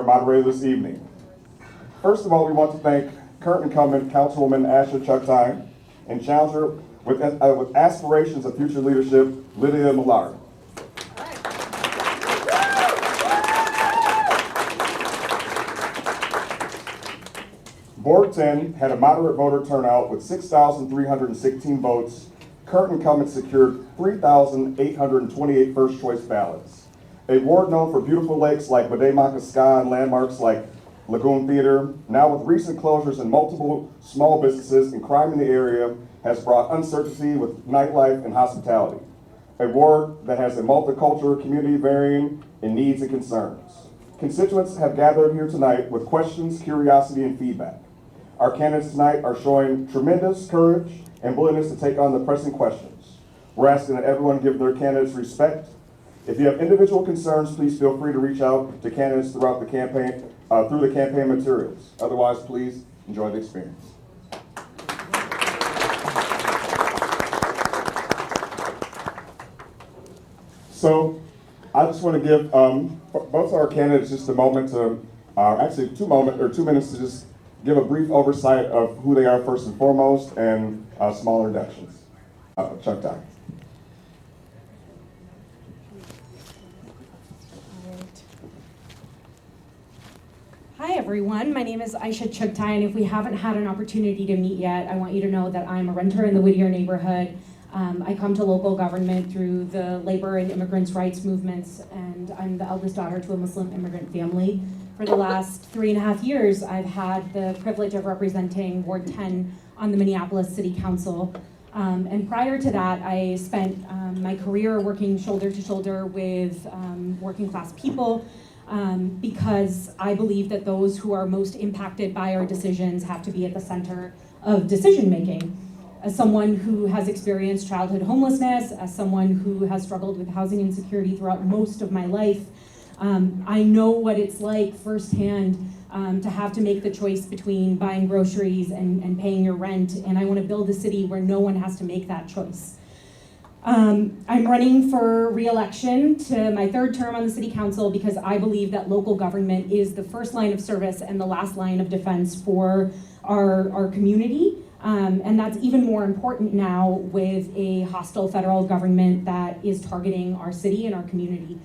moderator this evening. First of all, we want to thank current incumbent Councilwoman Asha Chucktine and challenger with aspirations of future leadership, Lydia Millard. Ward 10 had a moderate voter turnout with 6,316 votes. Current incumbent secured 3,828 first choice ballots. A ward known for beautiful lakes like Minneapolis and landmarks like Lagoon Theater, now with recent closures and multiple small businesses and crime in the area, has brought uncertainty with nightlife and hospitality. A ward that has a multicultural community varying in needs and concerns. Constituents have gathered here tonight with questions, curiosity, and feedback. Our candidates tonight are showing tremendous courage and willingness to take on the pressing questions. We're asking that everyone give their candidates respect. If you have individual concerns, please feel free to reach out to candidates throughout the campaign, through the campaign materials. Otherwise, please enjoy the experience. So, I just want to give both our candidates just a moment to, actually 2 minutes to just give a brief oversight of who they are first and foremost, and small introductions. Chucktine. Hi everyone, my name is Aisha Chucktine. If we haven't had an opportunity to meet yet, I want you to know that I'm a renter in the Whittier neighborhood. I come to local government through the labor and immigrants' rights movements, and I'm the eldest daughter to a Muslim immigrant family. For the last 3.5 years, I've had the privilege of representing Ward 10 on the Minneapolis City Council. And prior to that, I spent my career working shoulder to shoulder with working class people, because I believe that those who are most impacted by our decisions have to be at the center of decision making. As someone who has experienced childhood homelessness, as someone who has struggled with housing insecurity throughout most of my life, I know what it's like firsthand to have to make the choice between buying groceries and paying your rent, and I want to build a city where no one has to make that choice. I'm running for re-election to my 3rd term on the City Council because I believe that local government is the first line of service and the last line of defense for our community. And that's even more important now with a hostile federal government that is targeting our city and our community.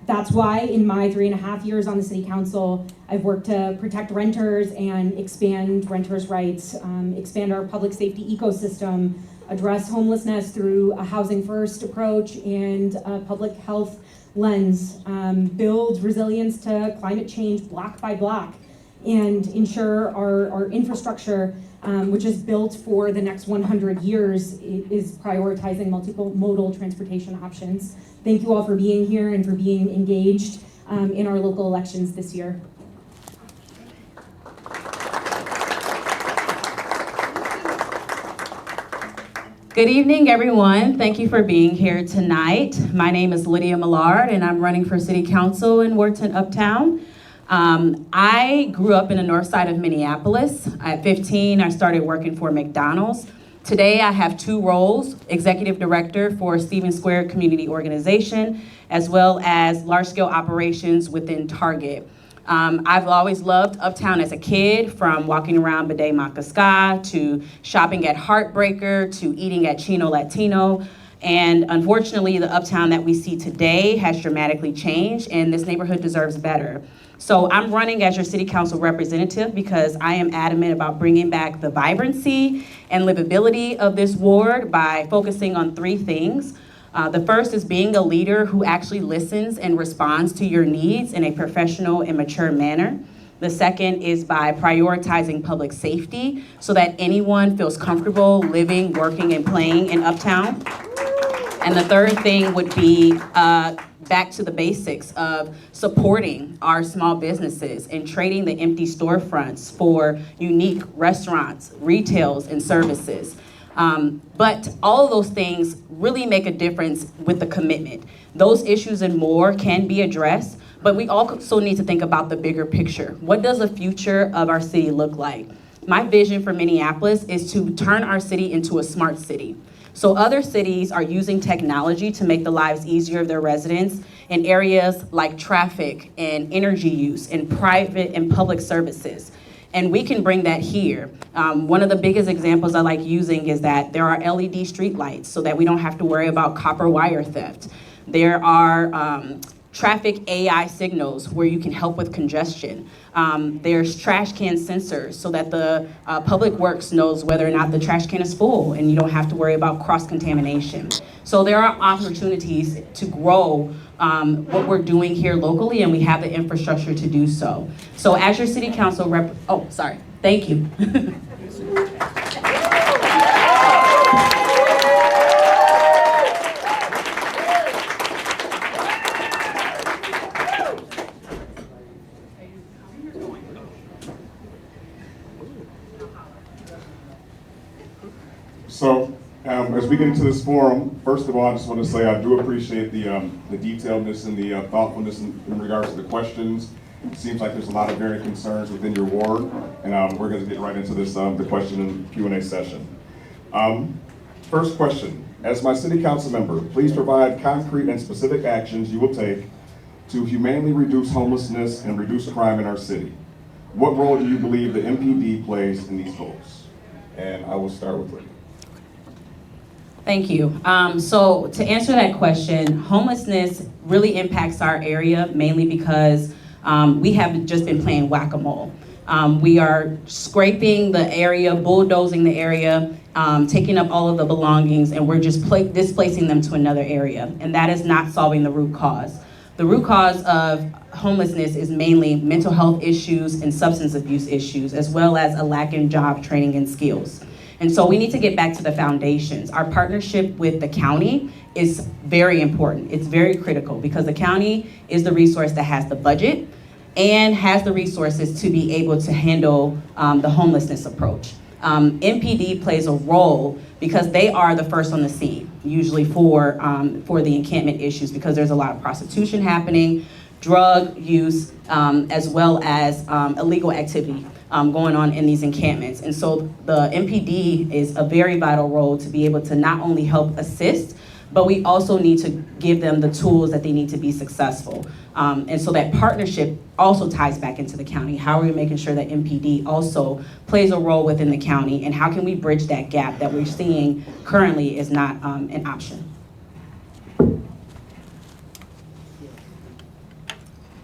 That's why in my 3.5 years on the City Council, I've worked to protect renters and expand renters' rights, expand our public safety ecosystem, address homelessness through a housing first approach and a public health lens, build resilience to climate change block by block, and ensure our infrastructure, which is built for the next 100 years, is prioritizing multimodal transportation options. Thank you all for being here and for being engaged in our local elections this year. Good evening, everyone. Thank you for being here tonight. My name is Lydia Millard, and I'm running for City Council in Ward 10 Uptown. I grew up in the north side of Minneapolis. At 15, I started working for McDonald's. Today, I have 2 roles: Executive Director for Stevens Square Community Organization, as well as large-scale operations within Target. I've always loved Uptown as a kid, from walking around Bidet Macasca to shopping at Heartbreaker to eating at Chino Latino. And unfortunately, the Uptown that we see today has dramatically changed, and this neighborhood deserves better. So I'm running as your City Council representative because I am adamant about bringing back the vibrancy and livability of this ward by focusing on 3 things. The first is being a leader who actually listens and responds to your needs in a professional and mature manner. The second is by prioritizing public safety so that anyone feels comfortable living, working, and playing in Uptown. And the third thing would be back to the basics of supporting our small businesses and trading the empty storefronts for unique restaurants, retails, and services. But all of those things really make a difference with the commitment. Those issues and more can be addressed, but we also need to think about the bigger picture. What does the future of our city look like? My vision for Minneapolis is to turn our city into a smart city. So other cities are using technology to make the lives easier of their residents, in areas like traffic and energy use and private and public services. And we can bring that here. One of the biggest examples I like using is that there are LED street lights so that we don't have to worry about copper wire theft. There are traffic AI signals where you can help with congestion. There's trash can sensors so that the public works knows whether or not the trash can is full and you don't have to worry about cross-contamination. So there are opportunities to grow what we're doing here locally, and we have the infrastructure to do so. So as your city council rep, oh, sorry, thank you. So, as we get into this forum, first of all, I just want to say I do appreciate the detailedness and the thoughtfulness in regards to the questions. It seems like there's a lot of varying concerns within your ward, and we're going to get right into this the question and Q&A session. First question: as my city council member, please provide concrete and specific actions you will take to humanely reduce homelessness and reduce crime in our city. What role do you believe the MPD plays in these goals? And I will start with Lydia. Thank you. So to answer that question, homelessness really impacts our area mainly because we have just been playing whack-a-mole. We are scraping the area, bulldozing the area, taking up all of the belongings, and we're just displacing them to another area. And that is not solving the root cause. The root cause of homelessness is mainly mental health issues and substance abuse issues, as well as a lack in job training and skills. And so we need to get back to the foundations. Our partnership with the county is very important. It's very critical because the county is the resource that has the budget and has the resources to be able to handle the homelessness approach. MPD plays a role because they are the first on the scene, usually for the encampment issues, because there's a lot of prostitution happening, drug use, as well as illegal activity going on in these encampments. And so the MPD is a very vital role to be able to not only help assist, but we also need to give them the tools that they need to be successful. And so that partnership also ties back into the county. How are we making sure that MPD also plays a role within the county, and how can we bridge that gap that we're seeing currently is not an option?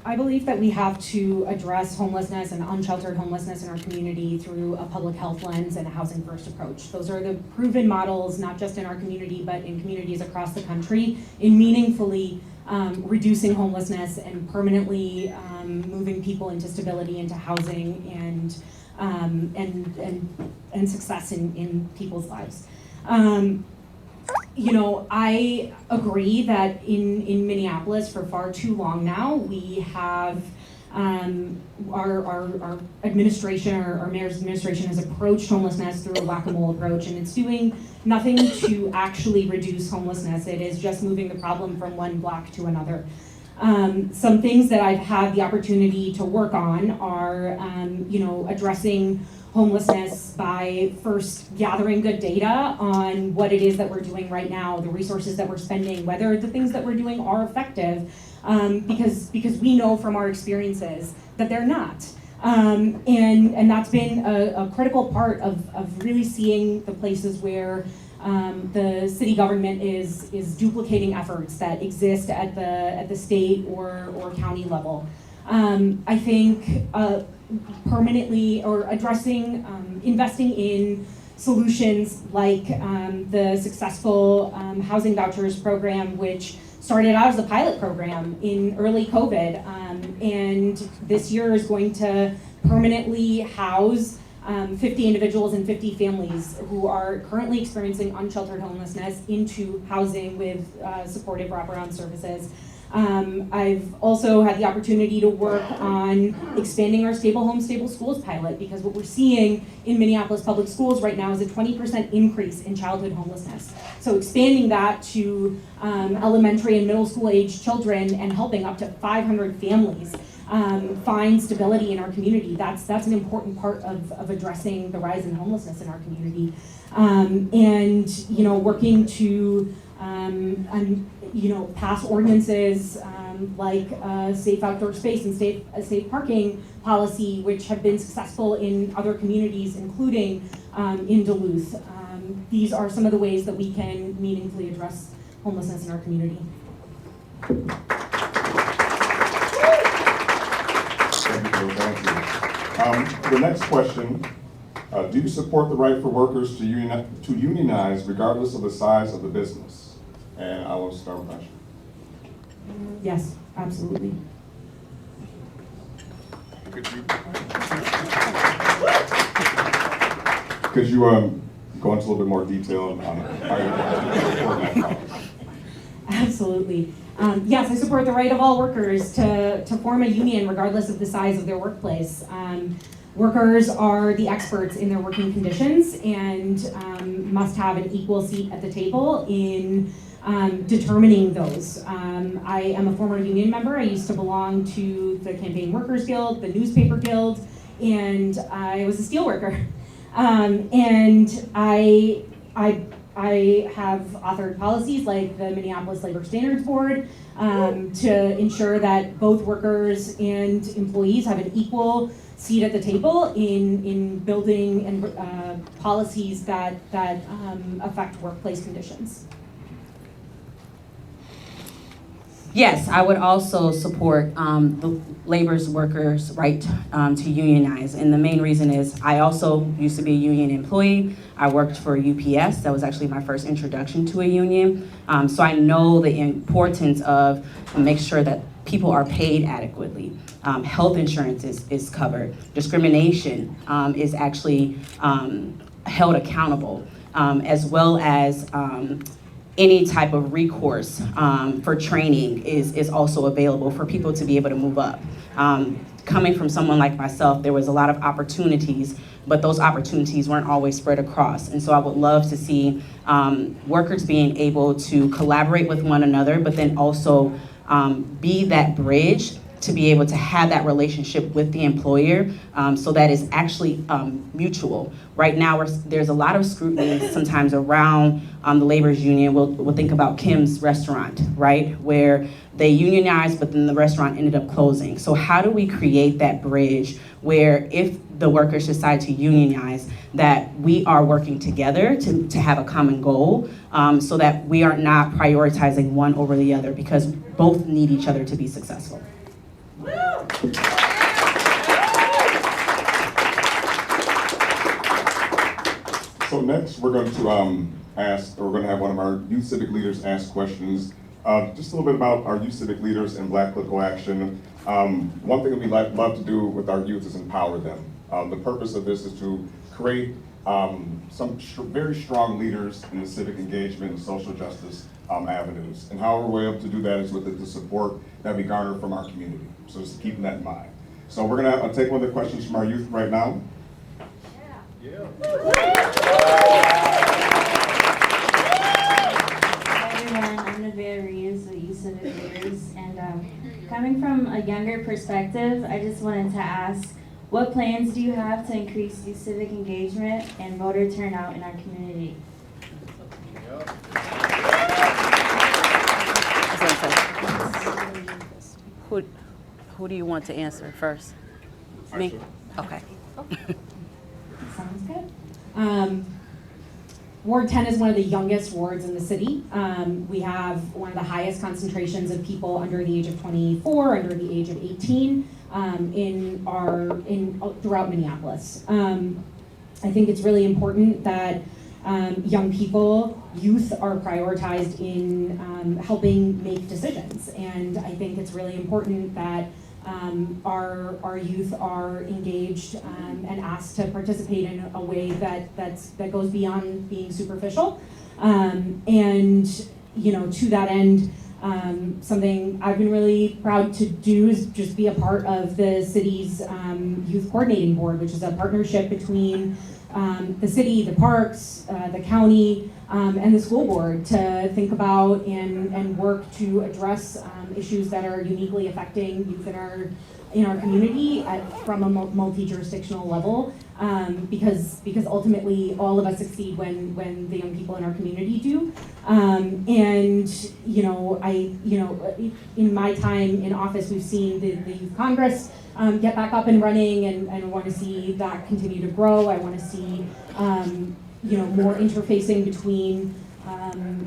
I believe that we have to address homelessness and unsheltered homelessness in our community through a public health lens and a housing first approach. Those are the proven models, not just in our community, but in communities across the country, in meaningfully reducing homelessness and permanently moving people into stability, into housing, and success in people's lives. You know, I agree that in Minneapolis for far too long now, we have our administration, our mayor's administration has approached homelessness through a whack-a-mole approach, and it's doing nothing to actually reduce homelessness. It is just moving the problem from one block to another. Some things that I've had the opportunity to work on are, you know, addressing homelessness by first gathering good data on what it is that we're doing right now, the resources that we're spending, whether the things that we're doing are effective, because we know from our experiences that they're not. And that's been a critical part of really seeing the places where the city government is duplicating efforts that exist at the state or county level. I think permanently or addressing, investing in solutions like the successful housing vouchers program, which started out as a pilot program in early COVID, and this year is going to permanently house 50 individuals and 50 families who are currently experiencing unsheltered homelessness into housing with supportive wraparound services. I've also had the opportunity to work on expanding our Stable Homes, Stable Schools pilot, because what we're seeing in Minneapolis public schools right now is a 20% increase in childhood homelessness. So expanding that to elementary and middle school age children and helping up to 500 families find stability in our community, that's an important part of addressing the rise in homelessness in our community. And, you know, working to you know, pass ordinances like safe outdoor space and safe parking policy, which have been successful in other communities, including in Duluth. These are some of the ways that we can meaningfully address homelessness in our community. Thank you. Thank you. The next question, do you support the right for workers to unionize regardless of the size of the business? And I will start with Asha. Yes, absolutely. Could you go into a little bit more detail on how you're supporting that? Absolutely. Yes, I support the right of all workers to form a union regardless of the size of their workplace. Workers are the experts in their working conditions and must have an equal seat at the table in determining those. I am a former union member. I used to belong to the Campaign Workers Guild, the Newspaper Guild, and I was a steel worker. And I have authored policies like the Minneapolis Labor Standards Board to ensure that both workers and employees have an equal seat at the table in building and policies that affect workplace conditions. Yes, I would also support the labor's workers' right to unionize. And the main reason is I also used to be a union employee. I worked for UPS. That was actually my first introduction to a union. So I know the importance of make sure that people are paid adequately. Health insurance is covered. Discrimination is actually held accountable, as well as any type of recourse for training is also available for people to be able to move up. Coming from someone like myself, there was a lot of opportunities, but those opportunities weren't always spread across. And so I would love to see workers being able to collaborate with one another, but then also be that bridge to be able to have that relationship with the employer so that is actually mutual. Right now, there's a lot of scrutiny sometimes around the labor's union. We'll think about Kim's restaurant, right? Where they unionized, but then the restaurant ended up closing. So how do we create that bridge where if the workers decide to unionize, that we are working together to have a common goal so that we are not prioritizing one over the other, because both need each other to be successful. So next, we're going to have one of our youth civic leaders ask questions. Just a little bit about our youth civic leaders and Black Political Action. One thing that we love to do with our youth is empower them. The purpose of this is to create some very strong leaders in the civic engagement and social justice avenues. And how we're able to do that is with the support that we garner from our community. So just keeping that in mind. So we're gonna take one of the questions from our youth right now. Yeah. Hi everyone, I'm Nevaeh Reeves with Youth Civic Leaders, and coming from a younger perspective, I just wanted to ask, what plans do you have to increase youth civic engagement and voter turnout in our community? Who do you want to answer first? Me? Okay. Sounds good. Ward 10 is one of the youngest wards in the city. We have one of the highest concentrations of people under the age of 24, under the age of 18 throughout Minneapolis. I think it's really important that young people, youth, are prioritized in helping make decisions. And I think it's really important that our youth are engaged and asked to participate in a way that goes beyond being superficial. And to that end, something I've been really proud to do is just be a part of the city's youth coordinating board, which is a partnership between the city, the parks, the county, and the school board to think about and work to address issues that are uniquely affecting youth in in our community from a multi-jurisdictional level, because ultimately all of us succeed when the young people in our community do. And in my time in office, we've seen the Youth Congress get back up and running, and I want to see that continue to grow. I want to see more interfacing between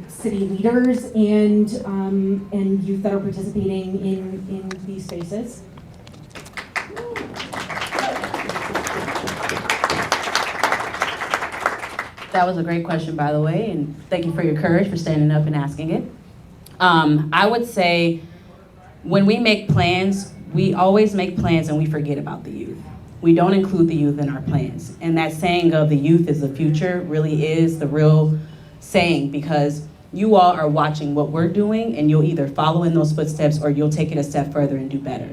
city leaders and youth that are participating in these spaces. That was a great question, by the way, and thank you for your courage for standing up and asking it. I would say when we make plans, we always make plans and we forget about the youth. We don't include the youth in our plans. And that saying of the youth is the future really is the real saying, because you all are watching what we're doing and you'll either follow in those footsteps or you'll take it a step further and do better.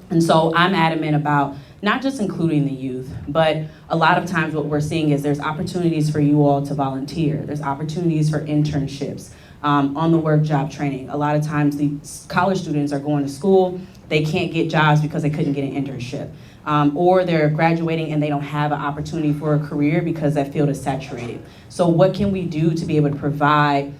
And so I'm adamant about not just including the youth, but a lot of times what we're seeing is there's opportunities for you all to volunteer. There's opportunities for internships, on the work job training. A lot of times the college students are going to school, they can't get jobs because they couldn't get an internship. Or they're graduating and they don't have an opportunity for a career because that field is saturated. So what can we do to be able to provide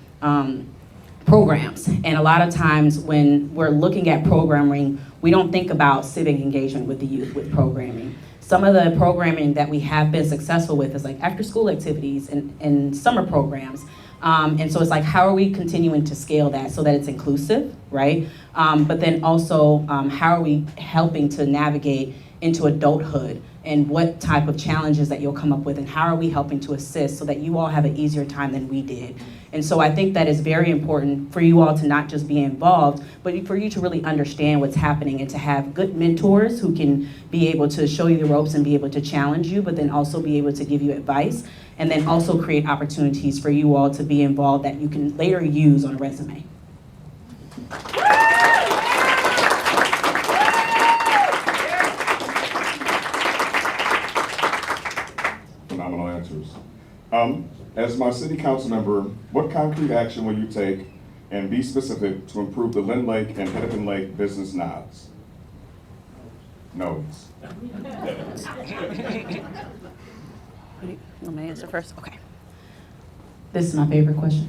programs? And a lot of times when we're looking at programming, we don't think about civic engagement with the youth with programming. Some of the programming that we have been successful with is like after school activities and summer programs. And so it's like, how are we continuing to scale that so that it's inclusive, right? But then also, how are we helping to navigate into adulthood, and what type of challenges that you'll come up with, and how are we helping to assist so that you all have an easier time than we did. And so I think that is very important for you all to not just be involved, but for you to really understand what's happening and to have good mentors who can be able to show you the ropes and be able to challenge you, but then also be able to give you advice, and then also create opportunities for you all to be involved that you can later use on a resume. Phenomenal answers. As my city council member, what concrete action will you take, and be specific, to improve the Lynn Lake and Hennepin Lake business nods? Nodes. Let me answer first. Okay. This is my favorite question.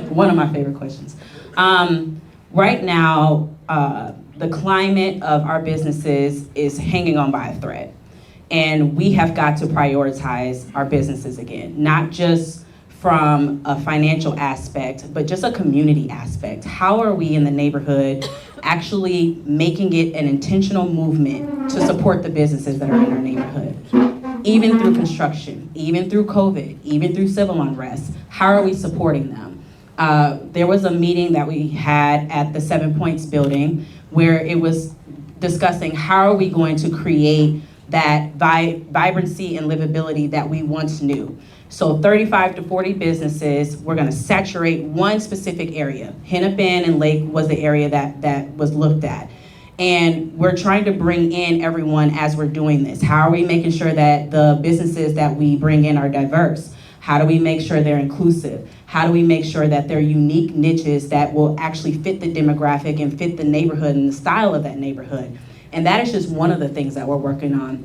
One of my favorite questions. Right now, the climate of our businesses is hanging on by a thread. And we have got to prioritize our businesses again, not just from a financial aspect, but just a community aspect. How are we in the neighborhood actually making it an intentional movement to support the businesses that are in our neighborhood? Even through construction, even through COVID, even through civil unrest, how are we supporting them? There was a meeting that we had at the 7 Points building where it was discussing how are we going to create that vibrancy and livability that we once knew. So 35 to 40 businesses, we're gonna saturate one specific area. Hennepin and Lake was the area that was looked at. And we're trying to bring in everyone as we're doing this. How are we making sure that the businesses that we bring in are diverse? How do we make sure they're inclusive? How do we make sure that they're unique niches that will actually fit the demographic and fit the neighborhood and the style of that neighborhood? And that is just one of the things that we're working on.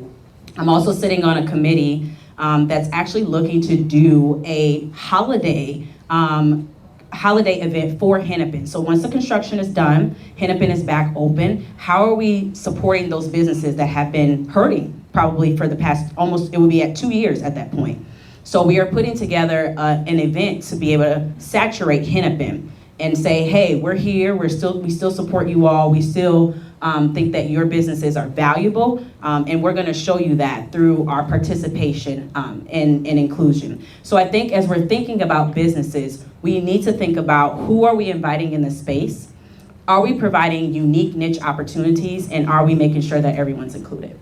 I'm also sitting on a committee that's actually looking to do a holiday event for Hennepin. So once the construction is done, Hennepin is back open. How are we supporting those businesses that have been hurting probably for the past it would be at 2 years at that point. So we are putting together an event to be able to saturate Hennepin and say, hey, we're here, we still support you all, we still think that your businesses are valuable, and we're gonna show you that through our participation and inclusion. So I think as we're thinking about businesses, we need to think about who are we inviting in the space, are we providing unique niche opportunities, and are we making sure that everyone's included?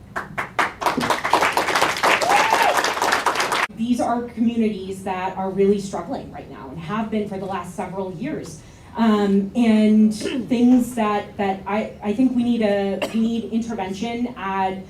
These are communities that are really struggling right now and have been for the last several years. And things that I think we need intervention at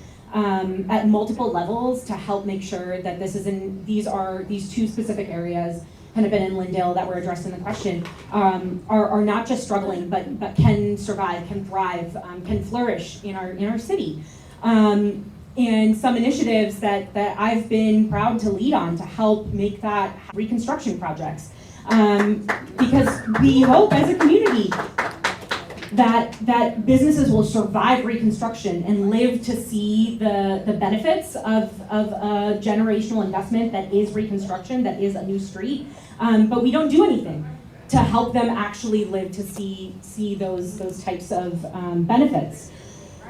multiple levels to help make sure that these two specific areas Hennepin and Lindale that were addressed in the question, are not just struggling, but can survive, can thrive, can flourish in our city. And some initiatives that I've been proud to lead on to help make that reconstruction projects. Because we hope as a community that businesses will survive reconstruction and live to see the benefits of a generational investment that is reconstruction, that is a new street. But we don't do anything to help them actually live to see those types of benefits.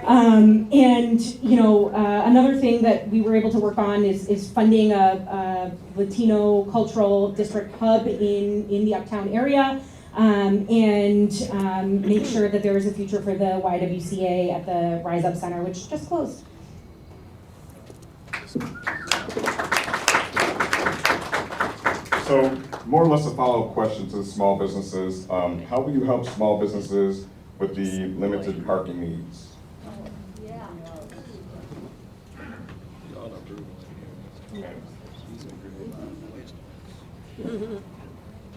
And another thing that we were able to work on is funding a Latino cultural district hub in the Uptown area, and make sure that there is a future for the YWCA at the Rise Up Center, which just closed. So, more or less a follow-up question to small businesses. How will you help small businesses with the limited parking needs?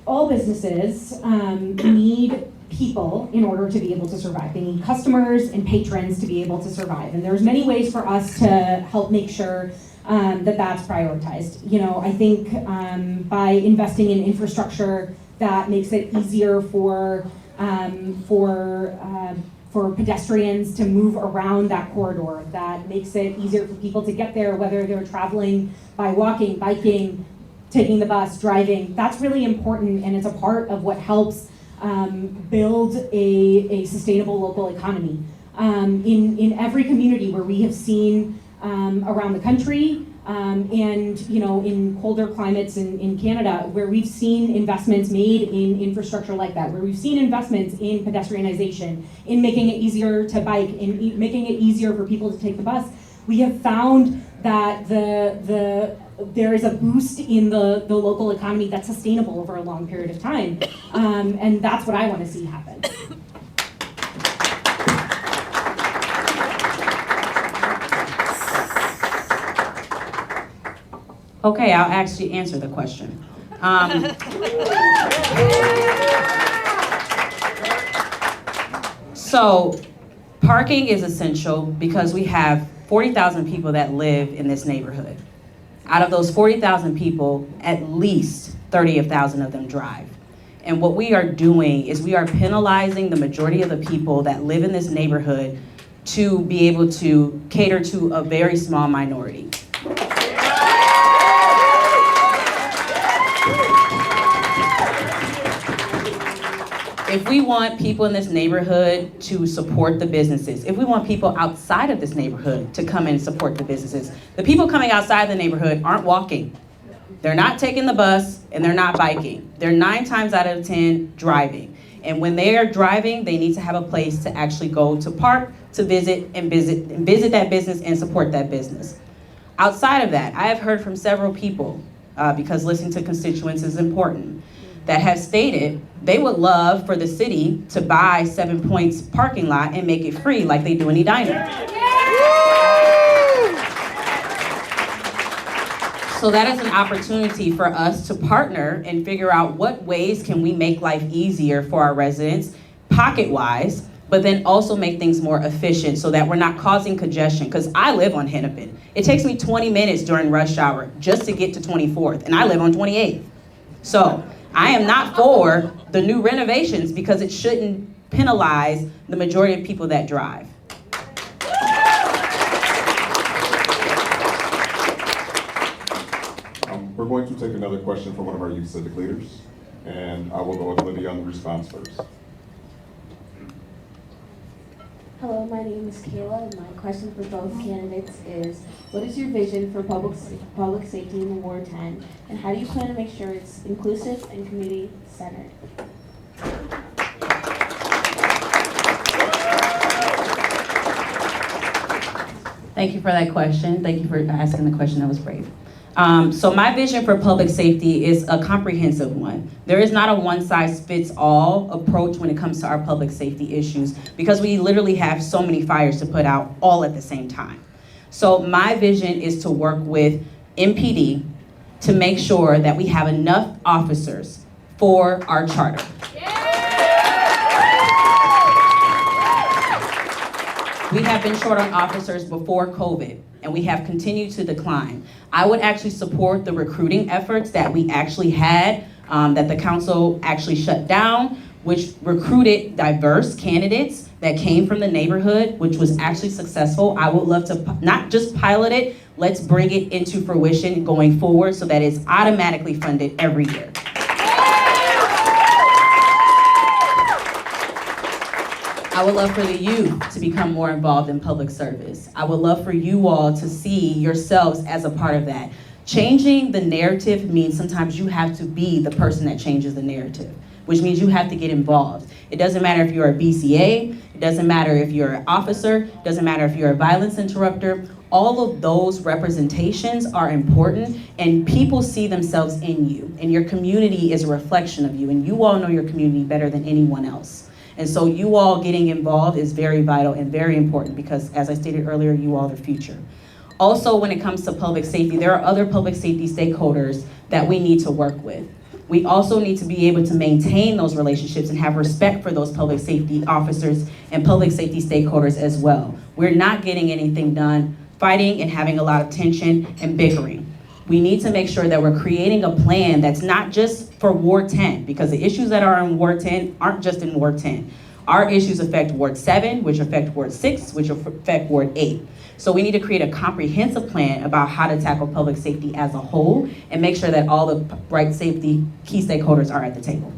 All businesses need people in order to be able to survive. They need customers and patrons to be able to survive. And there's many ways for us to help make sure that that's prioritized. I think by investing in infrastructure that makes it easier for pedestrians to move around that corridor, that makes it easier for people to get there, whether they're traveling by walking, biking, taking the bus, driving. That's really important, and it's a part of what helps build a sustainable local economy. In every community where we have seen around the country, and in colder climates in Canada, where we've seen investments made in infrastructure like that, where we've seen investments in pedestrianization, in making it easier to bike, in making it easier for people to take the bus, we have found that there is a boost in the local economy that's sustainable over a long period of time. And that's what I want to see happen. Okay, I'll actually answer the question. So, parking is essential because we have 40,000 people that live in this neighborhood. Out of those 40,000 people, at least 30,000 of them drive. And what we are doing is we are penalizing the majority of the people that live in this neighborhood to be able to cater to a very small minority. If we want people in this neighborhood to support the businesses, if we want people outside of this neighborhood to come and support the businesses, the people coming outside the neighborhood aren't walking. They're not taking the bus and they're not biking. They're 9 times out of 10 driving. And when they are driving, they need to have a place to actually go to park, to visit that business and support that business. Outside of that, I have heard from several people, because listening to constituents is important, that have stated they would love for the city to buy 7 Points parking lot and make it free like they do in Edina. So that is an opportunity for us to partner and figure out what ways can we make life easier for our residents, pocket-wise, but then also make things more efficient so that we're not causing congestion. Because I live on Hennepin. It takes me 20 minutes during rush hour just to get to 24th, and I live on 28th. So I am not for the new renovations because it shouldn't penalize the majority of people that drive. We're going to take another question from one of our youth civic leaders, and I will go with Lydia on the response first. Hello, my name is Kayla, and my question for both candidates is, what is your vision for public safety in Ward 10, and how do you plan to make sure it's inclusive and community-centered? Thank you for that question. Thank you for asking the question. That was brave. So my vision for public safety is a comprehensive one. There is not a one-size-fits-all approach when it comes to our public safety issues because we literally have so many fires to put out all at the same time. So my vision is to work with MPD to make sure that we have enough officers for our charter. We have been short on officers before COVID, and we have continued to decline. I would actually support the recruiting efforts that we actually had, that the council actually shut down, which recruited diverse candidates that came from the neighborhood, which was actually successful. I would love to not just pilot it, let's bring it into fruition going forward so that it's automatically funded every year. I would love for the youth to become more involved in public service. I would love for you all to see yourselves as a part of that. Changing the narrative means sometimes you have to be the person that changes the narrative, which means you have to get involved. It doesn't matter if you're a BCA, it doesn't matter if you're an officer, it doesn't matter if you're a violence interrupter. All of those representations are important, and people see themselves in you, and your community is a reflection of you, and you all know your community better than anyone else. And so you all getting involved is very vital and very important because, as I stated earlier, you all are the future. Also, when it comes to public safety, there are other public safety stakeholders that we need to work with. We also need to be able to maintain those relationships and have respect for those public safety officers and public safety stakeholders as well. We're not getting anything done fighting and having a lot of tension and bickering. We need to make sure that we're creating a plan that's not just for Ward 10, because the issues that are in Ward 10 aren't just in Ward 10. Our issues affect Ward 7, which affect Ward 6, which affect Ward 8. So we need to create a comprehensive plan about how to tackle public safety as a whole and make sure that all the right safety key stakeholders are at the table.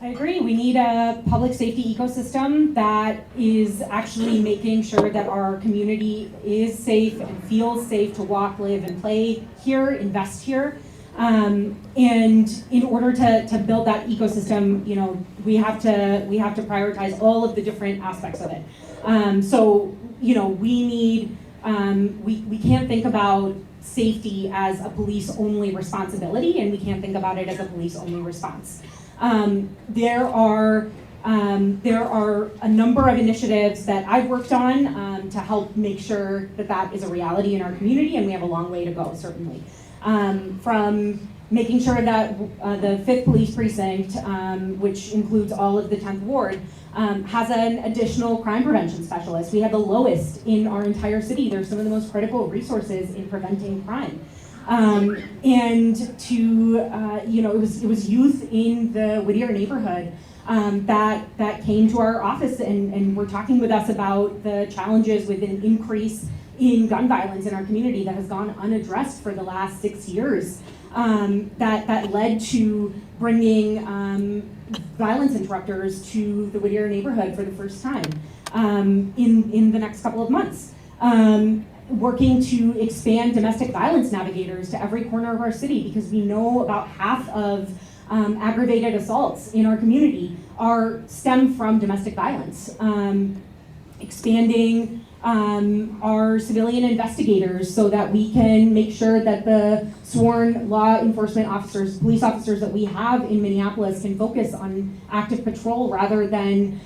I agree. We need a public safety ecosystem that is actually making sure that our community is safe and feels safe to walk, live, and play here, invest here. And in order to build that ecosystem, you know, we have to prioritize all of the different aspects of it. So, you know, we need we can't think about safety as a police-only responsibility, and we can't think about it as a police-only response. There are a number of initiatives that I've worked on to help make sure that that is a reality in our community, and we have a long way to go, certainly. From making sure that the 5th Police Precinct, which includes all of the 10th Ward, has an additional crime prevention specialist. We have the lowest in our entire city. They're some of the most critical resources in preventing crime. And to, you know, it was youth in the Whittier neighborhood that came to our office and were talking with us about the challenges with an increase in gun violence in our community that has gone unaddressed for the last 6 years. That led to bringing violence interrupters to the Whittier neighborhood for the first time in the next couple of months. Working to expand domestic violence navigators to every corner of our city, because we know about half of aggravated assaults in our community stem from domestic violence. Expanding our civilian investigators so that we can make sure that the sworn law enforcement officers, police officers that we have in Minneapolis can focus on active patrol rather than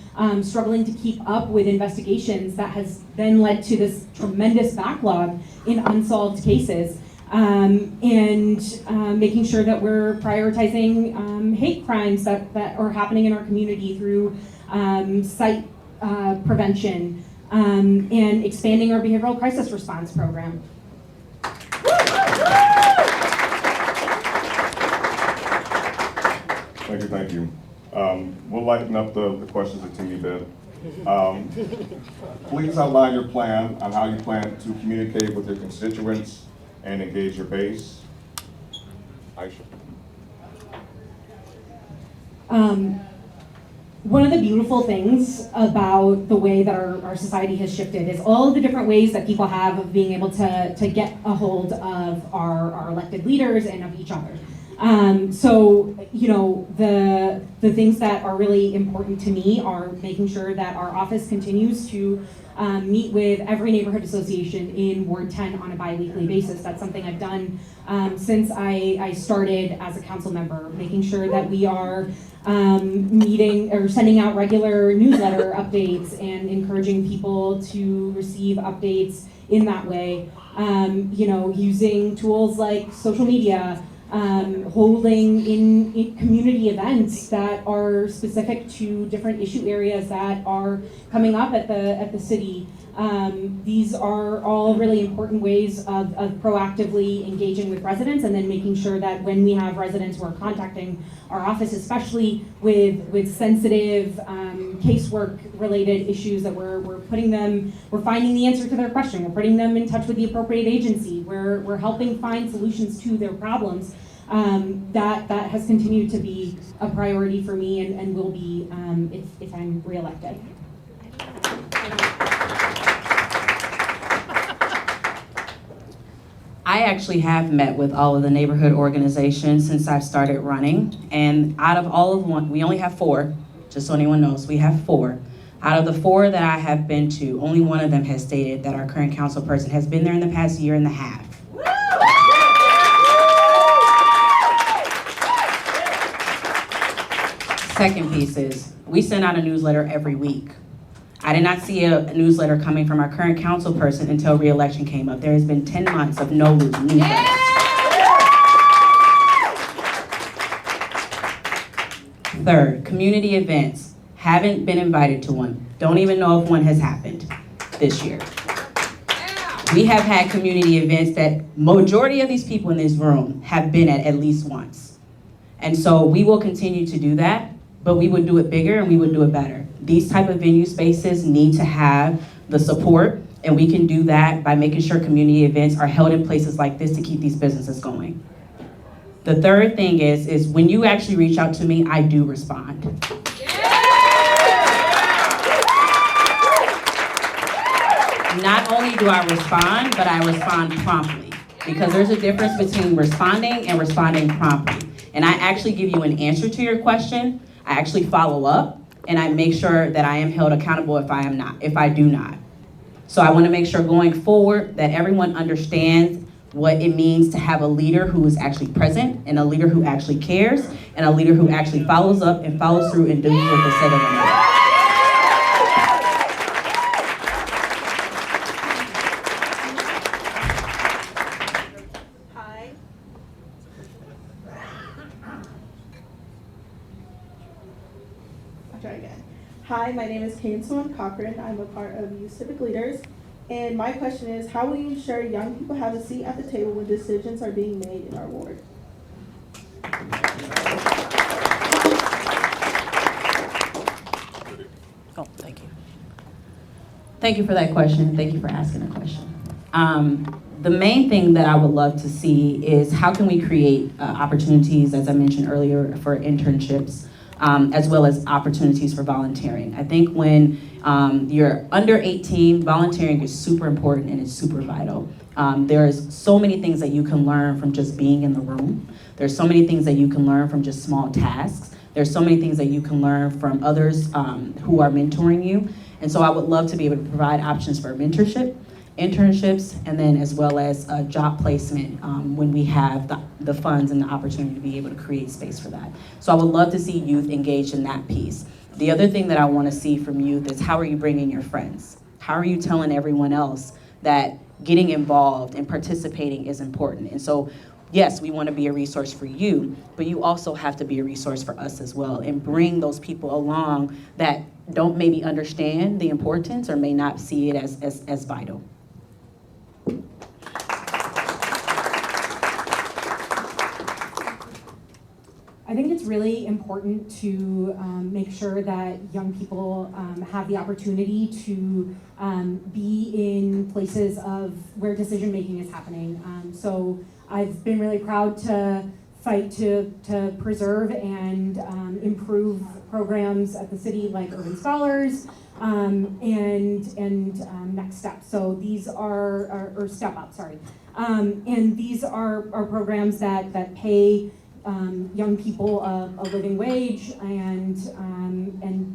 struggling to keep up with investigations that has then led to this tremendous backlog in unsolved cases. And making sure that we're prioritizing hate crimes that are happening in our community through site prevention, and expanding our behavioral crisis response program. Thank you. We'll lighten up the questions a teeny bit. Please outline your plan on how you plan to communicate with your constituents and engage your base. Aisha. One of the beautiful things about the way that our society has shifted is all of the different ways that people have of being able to get a hold of our elected leaders and of each other. So, you know, the things that are really important to me are making sure that our office continues to meet with every neighborhood association in Ward 10 on a bi-weekly basis. That's something I've done since I started as a council member, making sure that we are meeting or sending out regular newsletter updates and encouraging people to receive updates in that way. You know, using tools like social media, holding in community events that are specific to different issue areas that are coming up at the city. These are all really important ways of proactively engaging with residents, and then making sure that when we have residents who are contacting our office, especially with sensitive casework related issues, that we're finding the answer to their question, we're putting them in touch with the appropriate agency, we're helping find solutions to their problems. That has continued to be a priority for me, and will be if I'm reelected. I actually have met with all of the neighborhood organizations since I've started running, and out of all of one, we only have 4, just so anyone knows, we have 4. Out of the 4 that I have been to, only one of them has stated that our current council person has been there in the past year and a half. Second piece is, we send out a newsletter every week. I did not see a newsletter coming from our current council person until re-election came up. There has been 10 months of no newsletter. Third, community events. Haven't been invited to one. Don't even know if one has happened this year. We have had community events that majority of these people in this room have been at least once. And so we will continue to do that, but we would do it bigger and we would do it better. These type of venue spaces need to have the support, and we can do that by making sure community events are held in places like this to keep these businesses going. The third thing is when you actually reach out to me, I do respond. Not only do I respond, but I respond promptly, because there's a difference between responding and responding promptly. And I actually give you an answer to your question. I actually follow up, and I make sure that I am held accountable if I do not. So I want to make sure going forward that everyone understands what it means to have a leader who is actually present, and a leader who actually cares, and a leader who actually follows up and follows through and does what they say they're going to do. Hi, my name is Kane Swan Cochran. I'm a part of Youth Civic Leaders. And my question is, how will you ensure young people have a seat at the table when decisions are being made in our ward? Oh, thank you. Thank you for that question. Thank you for asking the question. The main thing that I would love to see is how can we create opportunities, as I mentioned earlier, for internships, as well as opportunities for volunteering. I think when you're under 18, volunteering is super important and it's super vital. There's so many things that you can learn from just being in the room. There's so many things that you can learn from just small tasks. There's so many things that you can learn from others who are mentoring you. And so I would love to be able to provide options for mentorship, internships, and then as well as job placement when we have the funds and the opportunity to be able to create space for that. So I would love to see youth engaged in that piece. The other thing that I want to see from youth is, how are you bringing your friends? How are you telling everyone else that getting involved and participating is important? And so, yes, we want to be a resource for you, but you also have to be a resource for us as well, and bring those people along that don't maybe understand the importance or may not see it as vital. I think it's really important to make sure that young people have the opportunity to be in places of where decision making is happening. So I've been really proud to fight to preserve and improve programs at the city like Urban Scholars and Next Step. So these are, or Step Up, sorry. And these are programs that pay young people a living wage and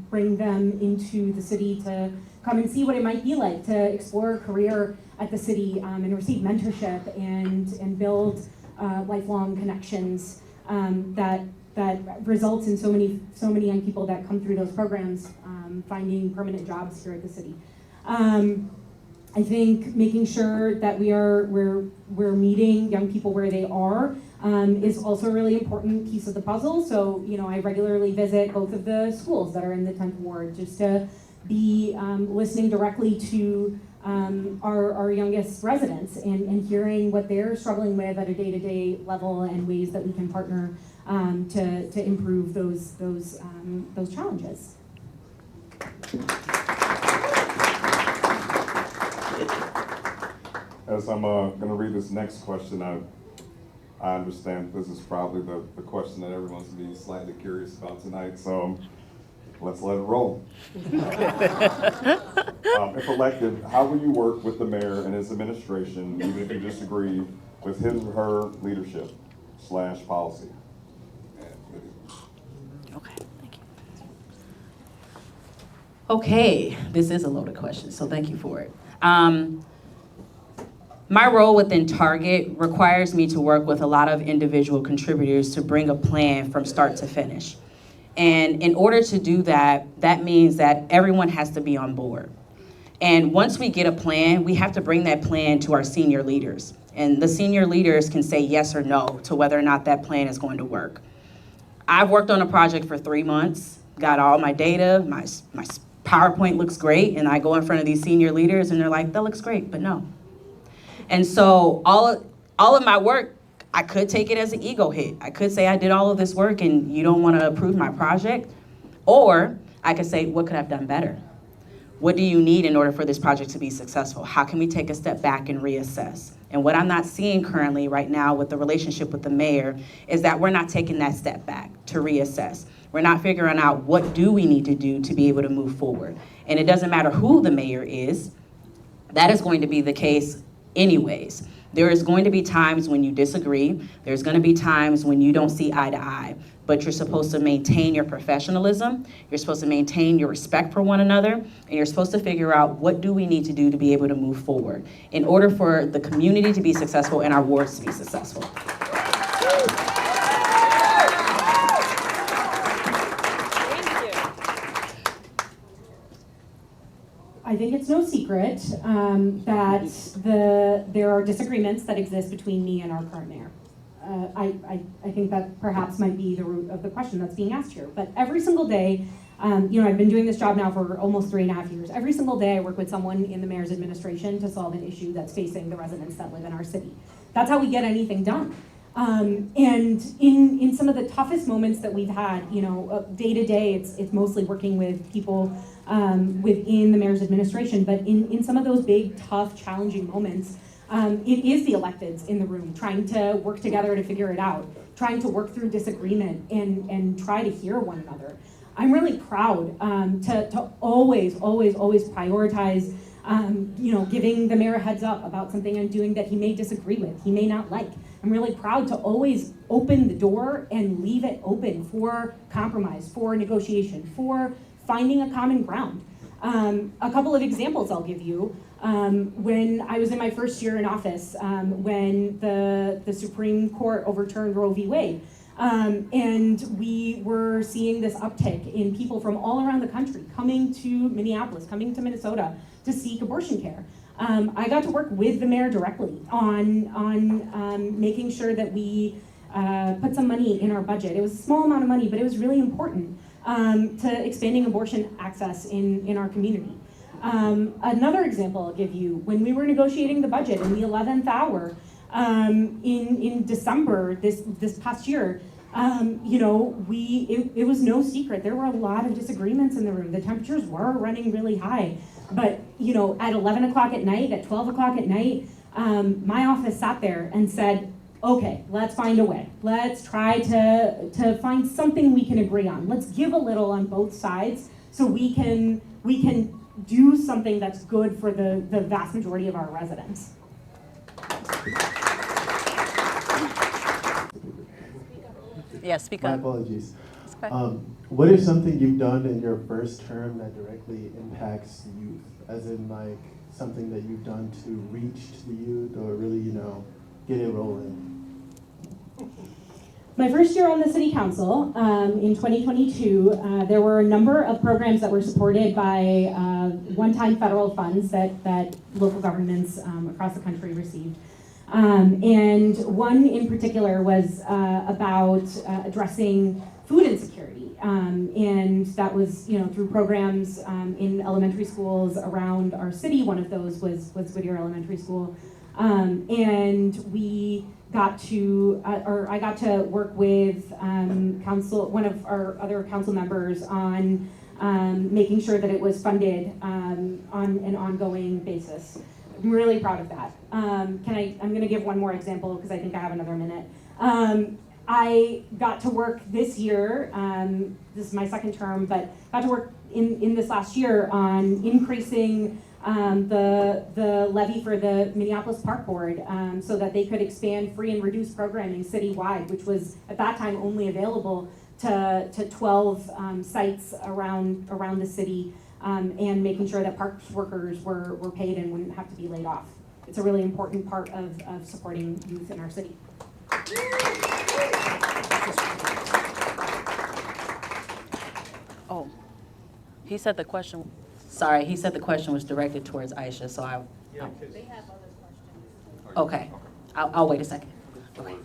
bring them into the city to come and see what it might be like to explore a career at the city and receive mentorship and build lifelong connections that results in so many young people that come through those programs finding permanent jobs here at the city. I think making sure that we're meeting young people where they are is also a really important piece of the puzzle. So, I regularly visit both of the schools that are in the 10th Ward just to be listening directly to our youngest residents and hearing what they're struggling with at a day-to-day level and ways that we can partner to improve those challenges. As I'm going to read this next question, I understand this is probably the question that everyone's going to be slightly curious about tonight, so let's let it roll. If elected, how will you work with the mayor and his administration, even if you disagree with his or her leadership / policy? Okay, thank you. Okay, this is a loaded question, so thank you for it. My role within Target requires me to work with a lot of individual contributors to bring a plan from start to finish. And in order to do that, that means that everyone has to be on board. And once we get a plan, we have to bring that plan to our senior leaders. And the senior leaders can say yes or no to whether or not that plan is going to work. I've worked on a project for 3 months, got all my data, my PowerPoint looks great, and I go in front of these senior leaders and they're like, that looks great, but no. And so all of my work, I could take it as an ego hit. I could say I did all of this work and you don't want to approve my project. Or I could say, what could I have done better? What do you need in order for this project to be successful? How can we take a step back and reassess? And what I'm not seeing currently right now with the relationship with the mayor is that we're not taking that step back to reassess. We're not figuring out what do we need to do to be able to move forward. And it doesn't matter who the mayor is, that is going to be the case anyways. There is going to be times when you disagree. There's going to be times when you don't see eye to eye, but you're supposed to maintain your professionalism. You're supposed to maintain your respect for one another, and you're supposed to figure out what do we need to do to be able to move forward in order for the community to be successful and our wards to be successful. I think it's no secret that there are disagreements that exist between me and our current mayor. I think that perhaps might be the root of the question that's being asked here. But every single day, I've been doing this job now for almost 3.5 years. Every single day I work with someone in the mayor's administration to solve an issue that's facing the residents that live in our city. That's how we get anything done. And in some of the toughest moments that we've had, day to day, it's mostly working with people within the mayor's administration. But in some of those big, tough, challenging moments, it is the electeds in the room trying to work together to figure it out, trying to work through disagreement and try to hear one another. I'm really proud to always prioritize, giving the mayor a heads up about something I'm doing that he may disagree with, he may not like. I'm really proud to always open the door and leave it open for compromise, for negotiation, for finding a common ground. A couple of examples I'll give you. When I was in my first year in office, when the Supreme Court overturned Roe v. Wade, and we were seeing this uptick in people from all around the country coming to Minneapolis, coming to Minnesota to seek abortion care. I got to work with the mayor directly on making sure that we put some money in our budget. It was a small amount of money, but it was really important to expanding abortion access in our community. Another example I'll give you, when we were negotiating the budget in the 11th hour in December this past year, it was no secret. There were a lot of disagreements in the room. The temperatures were running really high. But, at 11 o'clock at night, at 12 o'clock at night, my office sat there and said, okay, let's find a way. Let's try to find something we can agree on. Let's give a little on both sides so we can do something that's good for the vast majority of our residents. Yeah, speak My up. apologies. It's okay. What is something you've done in your first term that directly impacts youth? As in, like, something that you've done to reach to the youth or really, get it rolling? My first year on the city council, in 2022, there were a number of programs that were supported by one-time federal funds that local governments across the country received. And one in particular was about addressing food insecurity. And that was, through programs in elementary schools around our city. One of those was Whittier Elementary School. And we got to, I got to work with one of our other council members on making sure that it was funded on an ongoing basis. I'm really proud of that. I'm gonna give one more example because I think I have another minute. I got to work this year, this is my second term, but got to work in this last year on increasing the levy for the Minneapolis Park Board so that they could expand free and reduced programming citywide, which was at that time only available to 12 sites around the city, and making sure that parks workers were paid and wouldn't have to be laid off. It's a really important part of supporting youth in our city. Oh, he said the question. Sorry, he said the question was directed towards Aisha, so I. Yeah, oh. 'cause- They have other questions. Okay, I'll wait a second. Okay.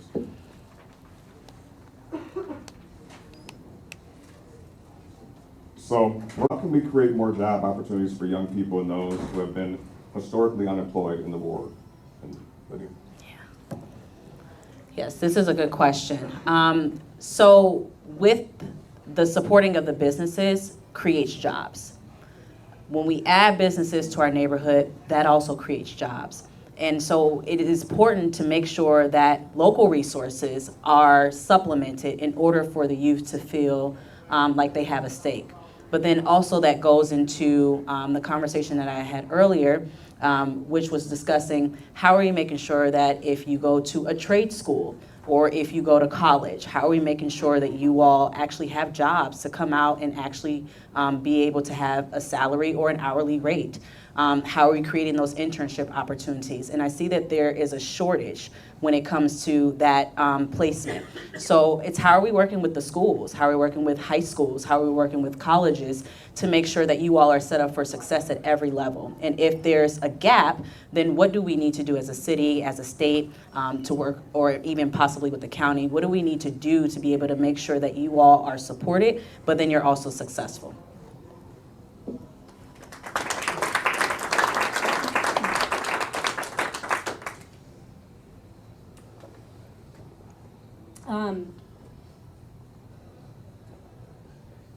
So how can we create more job opportunities for young people and those who have been historically unemployed in the ward? And Lydia? Yes, this is a good question. So with the supporting of the businesses creates jobs. When we add businesses to our neighborhood, that also creates jobs. And so it is important to make sure that local resources are supplemented in order for the youth to feel like they have a stake. But then also that goes into the conversation that I had earlier, which was discussing how are you making sure that if you go to a trade school or if you go to college, how are we making sure that you all actually have jobs to come out and actually be able to have a salary or an hourly rate? How are we creating those internship opportunities? And I see that there is a shortage when it comes to that placement. So it's how are we working with the schools? How are we working with high schools? How are we working with colleges to make sure that you all are set up for success at every level? And if there's a gap, then what do we need to do as a city, as a state, to work, or even possibly with the county? What do we need to do to be able to make sure that you all are supported, but then you're also successful?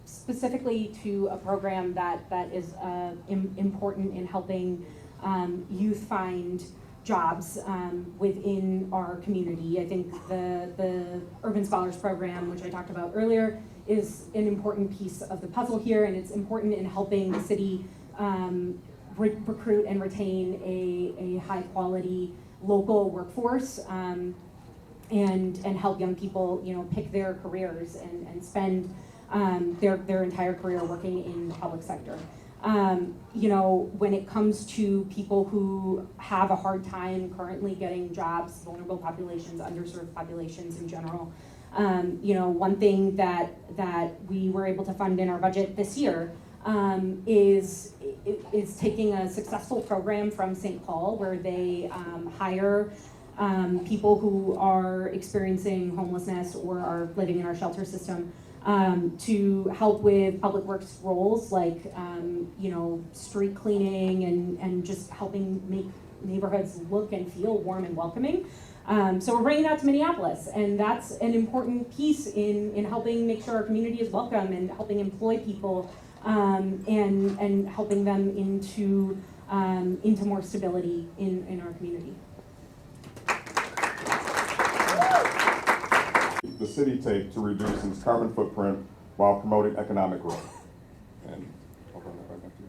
Specifically to a program that is important in helping youth find jobs within our community. I think the Urban Scholars Program, which I talked about earlier, is an important piece of the puzzle here, and it's important in helping the city recruit and retain a high quality local workforce. And help young people, pick their careers and spend their entire career working in the public sector. When it comes to people who have a hard time currently getting jobs, vulnerable populations, underserved populations in general, one thing that we were able to fund in our budget this year is taking a successful program from St. Paul where they hire people who are experiencing homelessness or are living in our shelter system to help with public works roles like street cleaning and just helping make neighborhoods look and feel warm and welcoming. So we're bringing that to Minneapolis, and that's an important piece in helping make sure our community is welcome and helping employ people and helping them into more stability in our community. The city take to reduce its carbon footprint while promoting economic growth? And I'll bring that back up to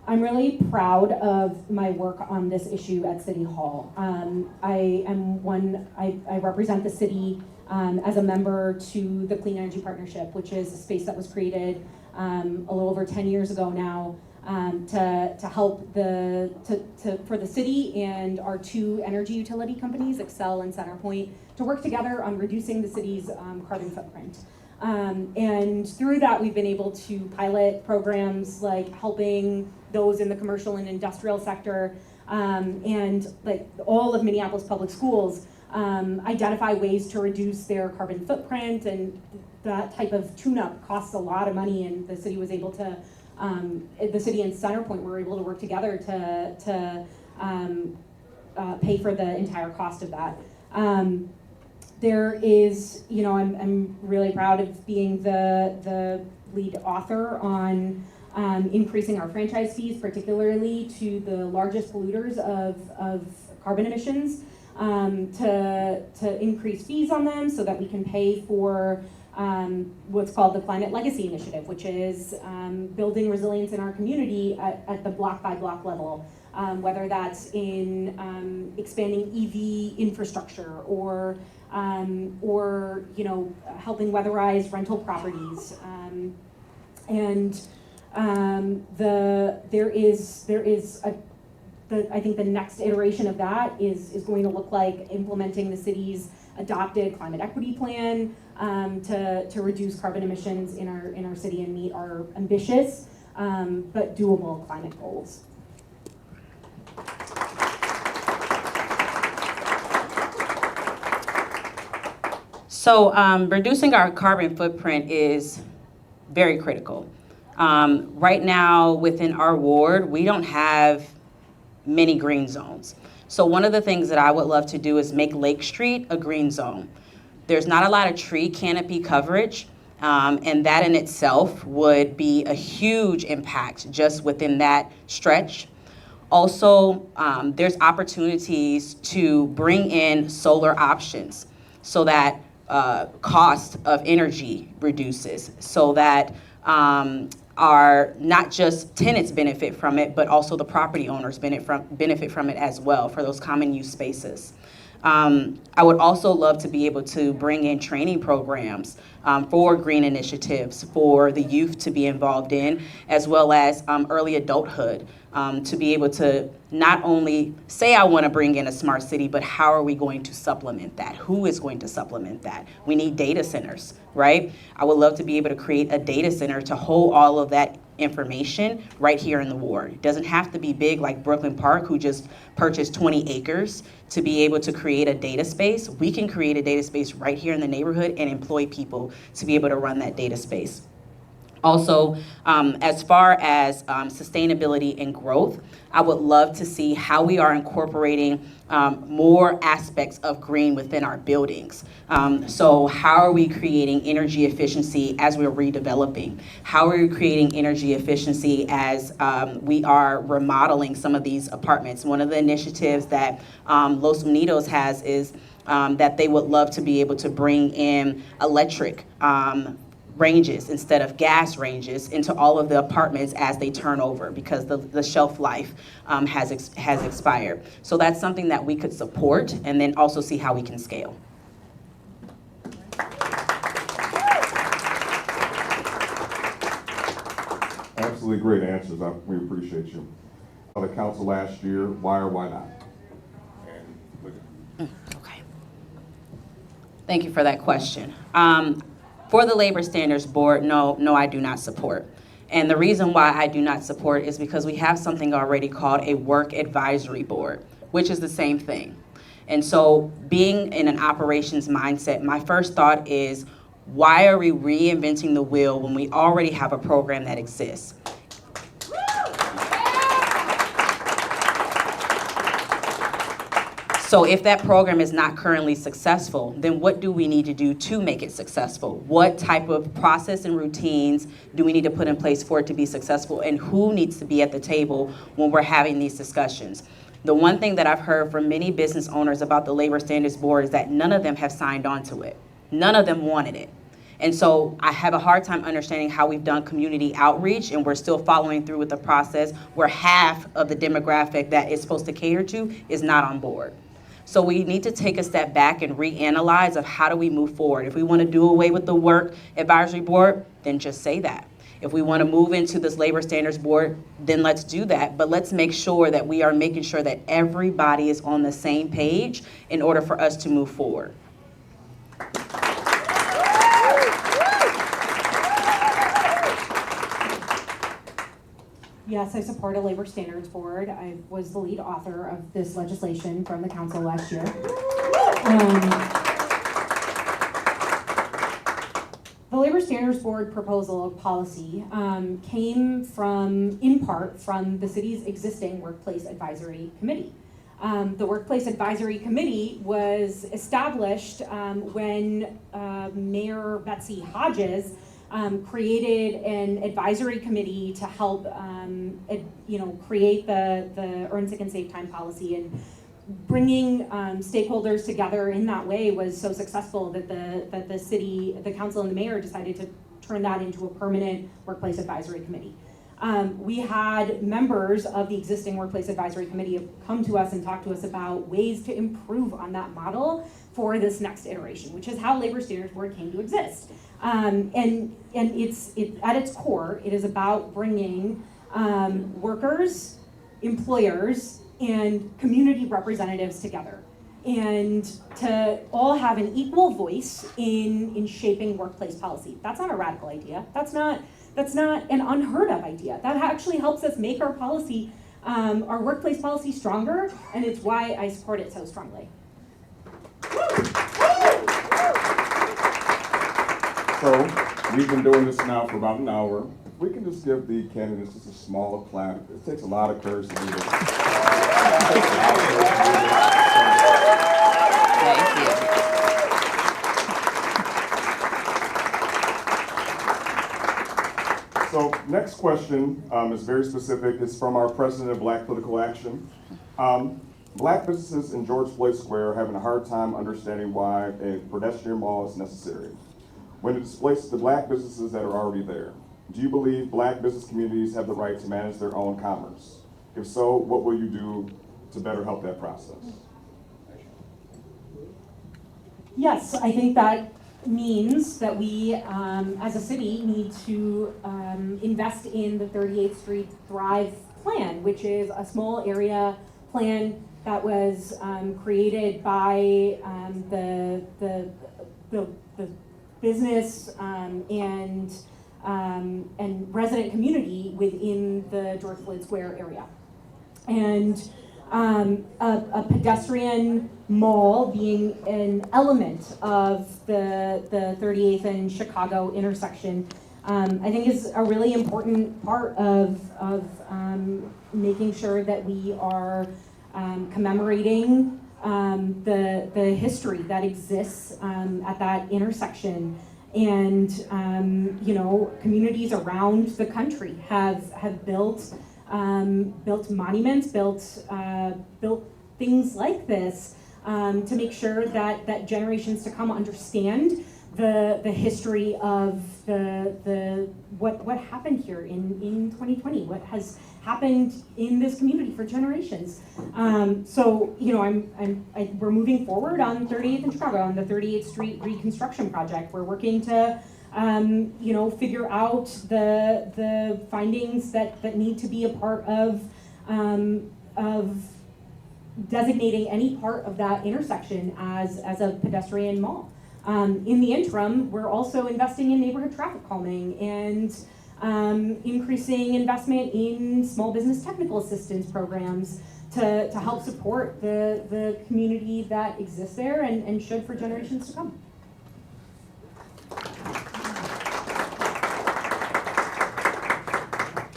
you. I'm really proud of my work on this issue at City Hall. I represent the city as a member to the Clean Energy Partnership, which is a space that was created a little over 10 years ago now to help for the city and our two energy utility companies, Excel and CenterPoint, to work together on reducing the city's carbon footprint. And through that, we've been able to pilot programs like helping those in the commercial and industrial sector and like all of Minneapolis public schools identify ways to reduce their carbon footprint, and that type of tune-up costs a lot of money, and the city was able to, the city and CenterPoint were able to work together to pay for the entire cost of that. There is, you know, I'm really proud of being the lead author on increasing our franchise fees, particularly to the largest polluters of carbon emissions, to increase fees on them so that we can pay for what's called the Climate Legacy Initiative, which is building resilience in our community at the block by block level, whether that's in expanding EV infrastructure or you know, helping weatherize rental properties, I think the next iteration of that is going to look like implementing the city's adopted climate equity plan to reduce carbon emissions in our city and meet our ambitious but doable climate goals. So reducing our carbon footprint is very critical. Right now within our ward, we don't have many green zones. So one of the things that I would love to do is make Lake Street a green zone. There's not a lot of tree canopy coverage, and that in itself would be a huge impact just within that stretch. Also, there's opportunities to bring in solar options so that cost of energy reduces, so that our not just tenants benefit from it, but also the property owners benefit from it as well for those common use spaces. I would also love to be able to bring in training programs for green initiatives for the youth to be involved in, as well as early adulthood, to be able to not only say I want to bring in a smart city, but how are we going to supplement that? Who is going to supplement that? We need data centers, right? I would love to be able to create a data center to hold all of that information right here in the ward. It doesn't have to be big like Brooklyn Park, who just purchased 20 acres to be able to create a data space. We can create a data space right here in the neighborhood and employ people to be able to run that data space. Also, as far as sustainability and growth, I would love to see how we are incorporating more aspects of green within our buildings. So how are we creating energy efficiency as we're redeveloping? How are we creating energy efficiency as we are remodeling some of these apartments? One of the initiatives that Los Unidos has is that they would love to be able to bring in electric ranges instead of gas ranges into all of the apartments as they turn over, because the shelf life has expired. So that's something that we could support and then also see how we can scale. Absolutely great answers. We appreciate you. The council last year, why or why not? Okay. Thank you for that question. For the Labor Standards Board, no, I do not support. And the reason why I do not support is because we have something already called a Work Advisory Board, which is the same thing. And so being in an operations mindset, my first thought is, why are we reinventing the wheel when we already have a program that exists? So if that program is not currently successful, then what do we need to do to make it successful? What type of process and routines do we need to put in place for it to be successful? And who needs to be at the table when we're having these discussions? The one thing that I've heard from many business owners about the Labor Standards Board is that none of them have signed on to it. None of them wanted it. And so I have a hard time understanding how we've done community outreach and we're still following through with the process where half of the demographic that it's supposed to cater to is not on board. So we need to take a step back and reanalyze of how do we move forward. If we want to do away with the work advisory board, then just say that. If we want to move into this labor standards board, then let's do that. But let's make sure that we are making sure that everybody is on the same page in order for us to move forward. Yes, I support a labor standards board. I was the lead author of this legislation from the council last year. The Labor Standards Board proposal of policy came from, in part, from the city's existing Workplace Advisory Committee. The Workplace Advisory Committee was established when Mayor Betsy Hodges created an advisory committee to help, create the Earn Sick and Save Time policy, and bringing stakeholders together in that way was so successful that the city, the council, and the mayor decided to turn that into a permanent workplace advisory committee. We had members of the existing workplace advisory committee come to us and talk to us about ways to improve on that model for this next iteration, which is how Labor Standards Board came to exist. And it's at its core, it is about bringing workers, employers, and community representatives together, and to all have an equal voice in shaping workplace policy. That's not a radical idea. That's not an unheard of idea. That actually helps us make our policy, our workplace policy, stronger, and it's why I support it so strongly. So, we've been doing this now for about an hour. If we can just give the candidates just a small clap. It takes a lot of courage to do this. Thank you. So, next question is very specific. It's from our president of Black Political Action. Black businesses in George Floyd Square are having a hard time understanding why a pedestrian mall is necessary when it displaces the black businesses that are already there. Do you believe black business communities have the right to manage their own commerce? If so, what will you do to better help that process? Yes, I think that means that we, as a city, need to invest in the 38th Street Thrive plan, which is a small area plan that was created by the business and resident community within the George Floyd Square area. And a pedestrian mall being an element of the 38th and Chicago intersection, I think is a really important part of making sure that we are commemorating the history that exists at that intersection. And communities around the country have built monuments, built things like this to make sure that generations to come understand the history of what happened here in 2020, what has happened in this community for generations. We're moving forward on 38th and Chicago on the 38th Street reconstruction project. We're working to figure out the findings that need to be a part of designating any part of that intersection as a pedestrian mall. In the interim, we're also investing in neighborhood traffic calming and increasing investment in small business technical assistance programs to help support the community that exists there and should for generations to come.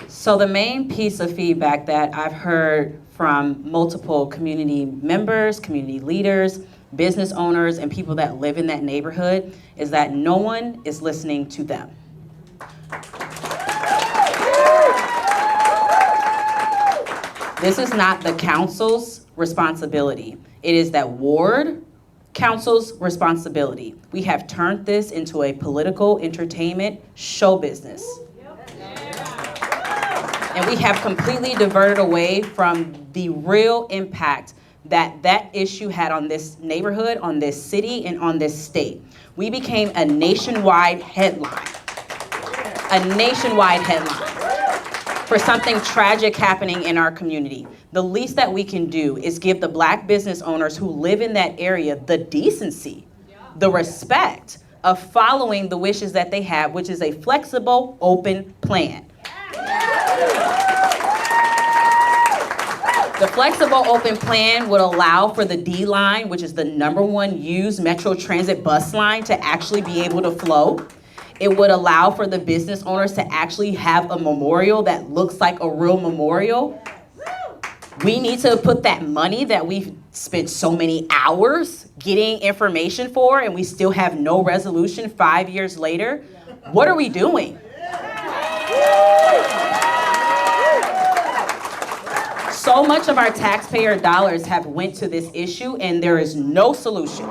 So the main piece of feedback that I've heard from multiple community members, community leaders, business owners, and people that live in that neighborhood is that no one is listening to them. This is not the council's responsibility. It is that ward, council's responsibility. We have turned this into a political entertainment show business. And we have completely diverted away from the real impact that that issue had on this neighborhood, on this city, and on this state. We became a nationwide headline. A nationwide headline for something tragic happening in our community. The least that we can do is give the Black business owners who live in that area the decency, the respect of following the wishes that they have, which is a flexible, open plan. The flexible open plan would allow for the D line, which is the #1 used Metro Transit bus line, to actually be able to flow. It would allow for the business owners to actually have a memorial that looks like a real memorial. We need to put that money that we've spent so many hours getting information for, and we still have no resolution 5 years later. What are we doing? So much of our taxpayer dollars have went to this issue, and there is no solution.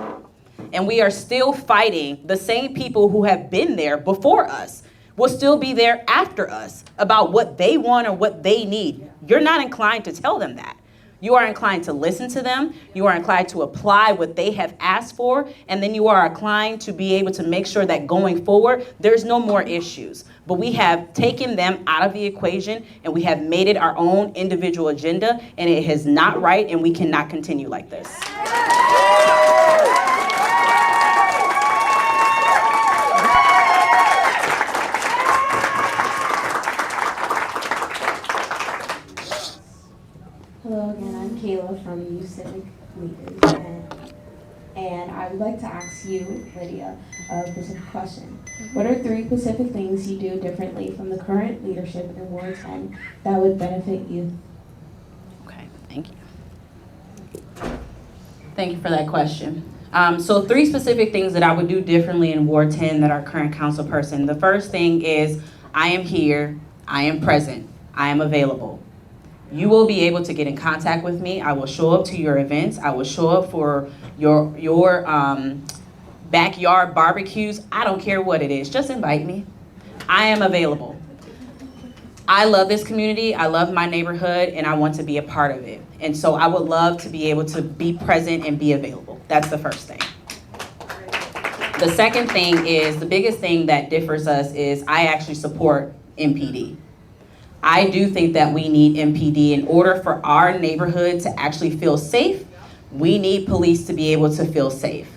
And we are still fighting. The same people who have been there before us will still be there after us about what they want or what they need. You're not inclined to tell them that. You are inclined to listen to them. You are inclined to apply what they have asked for. And then you are inclined to be able to make sure that going forward, there's no more issues. But we have taken them out of the equation, and we have made it our own individual agenda, and it is not right, and we cannot continue like this. Hello again, I'm Kayla from U Civic Leaders, and I would like to ask you, Lydia, a specific question. What are 3 specific things you do differently from the current leadership in Ward 10 that would benefit you? Okay, thank you. Thank you for that question. So 3 specific things that I would do differently in Ward 10 that our current council person. The first thing is I am here, I am present, I am available. You will be able to get in contact with me. I will show up to your events. I will show up for your backyard barbecues. I don't care what it is. Just invite me. I am available. I love this community. I love my neighborhood, and I want to be a part of it. And so I would love to be able to be present and be available. That's the first thing. The second thing is, the biggest thing that differs us is I actually support MPD. I do think that we need MPD in order for our neighborhood to actually feel safe. We need police to be able to feel safe.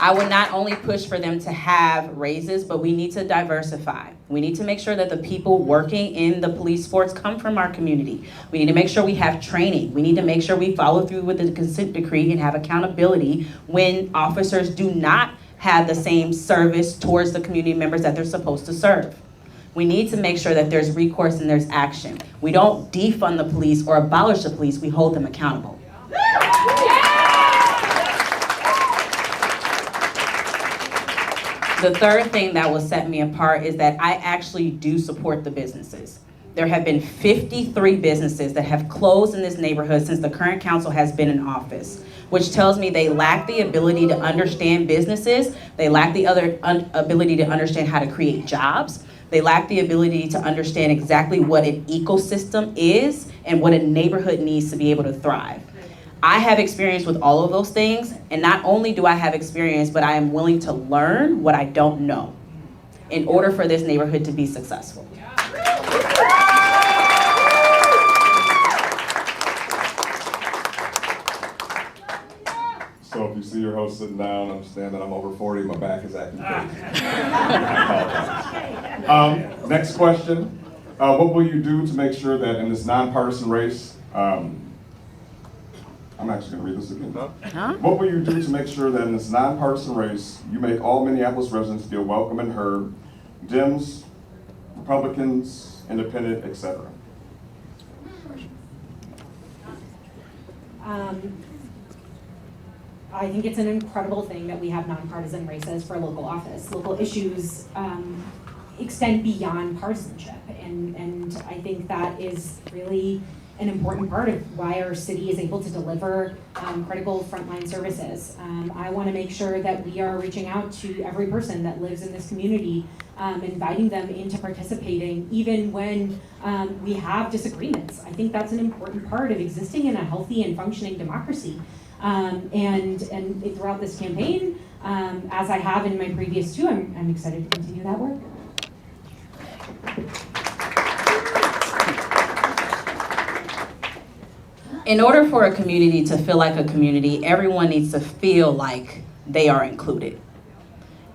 I would not only push for them to have raises, but we need to diversify. We need to make sure that the people working in the police force come from our community. We need to make sure we have training. We need to make sure we follow through with the consent decree and have accountability when officers do not have the same service towards the community members that they're supposed to serve. We need to make sure that there's recourse and there's action. We don't defund the police or abolish the police, we hold them accountable. The third thing that will set me apart is that I actually do support the businesses. There have been 53 businesses that have closed in this neighborhood since the current council has been in office, which tells me they lack the ability to understand businesses. They lack the ability to understand how to create jobs. They lack the ability to understand exactly what an ecosystem is and what a neighborhood needs to be able to thrive. I have experience with all of those things, and not only do I have experience, but I am willing to learn what I don't know in order for this neighborhood to be successful. So if you see your host sitting down, understand that I'm over 40, my back is acting crazy. I apologize. Next question. What will you do to make sure that in this nonpartisan race, I'm actually going to read this again. Huh? What will you do to make sure that in this nonpartisan race, you make all Minneapolis residents feel welcome and heard, Dems, Republicans, Independent, etc.? I think it's an incredible thing that we have nonpartisan races for local office. Local issues extend beyond partisanship, and I think that is really an important part of why our city is able to deliver critical frontline services. I want to make sure that we are reaching out to every person that lives in this community, inviting them into participating, even when we have disagreements. I think that's an important part of existing in a healthy and functioning democracy. And throughout this campaign, as I have in my previous two, I'm excited to continue that work. In order for a community to feel like a community, everyone needs to feel like they are included.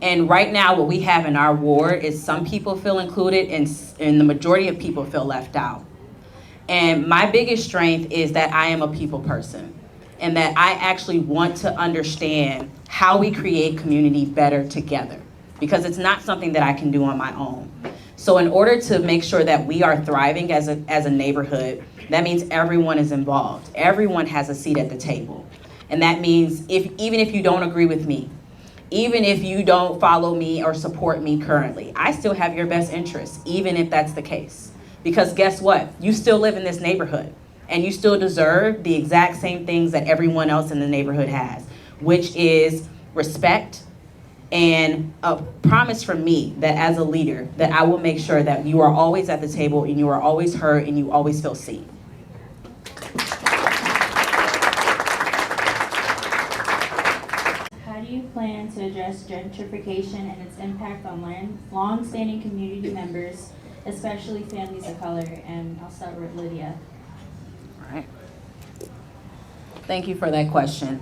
And right now, what we have in our ward is some people feel included and the majority of people feel left out. And my biggest strength is that I am a people person and that I actually want to understand how we create community better together, because it's not something that I can do on my own. So in order to make sure that we are thriving as a neighborhood, that means everyone is involved. Everyone has a seat at the table. And that means even if you don't agree with me, even if you don't follow me or support me currently, I still have your best interests, even if that's the case. Because guess what? You still live in this neighborhood, and you still deserve the exact same things that everyone else in the neighborhood has, which is respect and a promise from me that as a leader, that I will make sure that you are always at the table and you are always heard and you always feel seen. How do you plan to address gentrification and its impact on long-standing community members, especially families of color? And I'll start with Lydia. All right. Thank you for that question.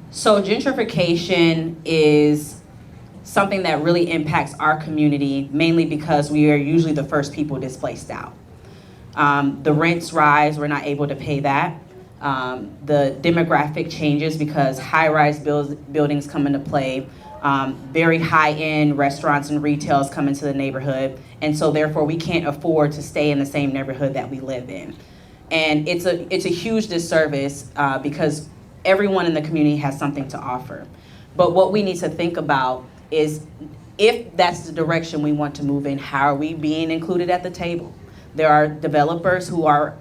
So gentrification is something that really impacts our community, mainly because we are usually the first people displaced out. The rents rise, we're not able to pay that. The demographic changes because high-rise buildings come into play. Very high-end restaurants and retails come into the neighborhood, and so therefore we can't afford to stay in the same neighborhood that we live in. And it's a huge disservice because everyone in the community has something to offer. But what we need to think about is, if that's the direction we want to move in, how are we being included at the table? There are developers who are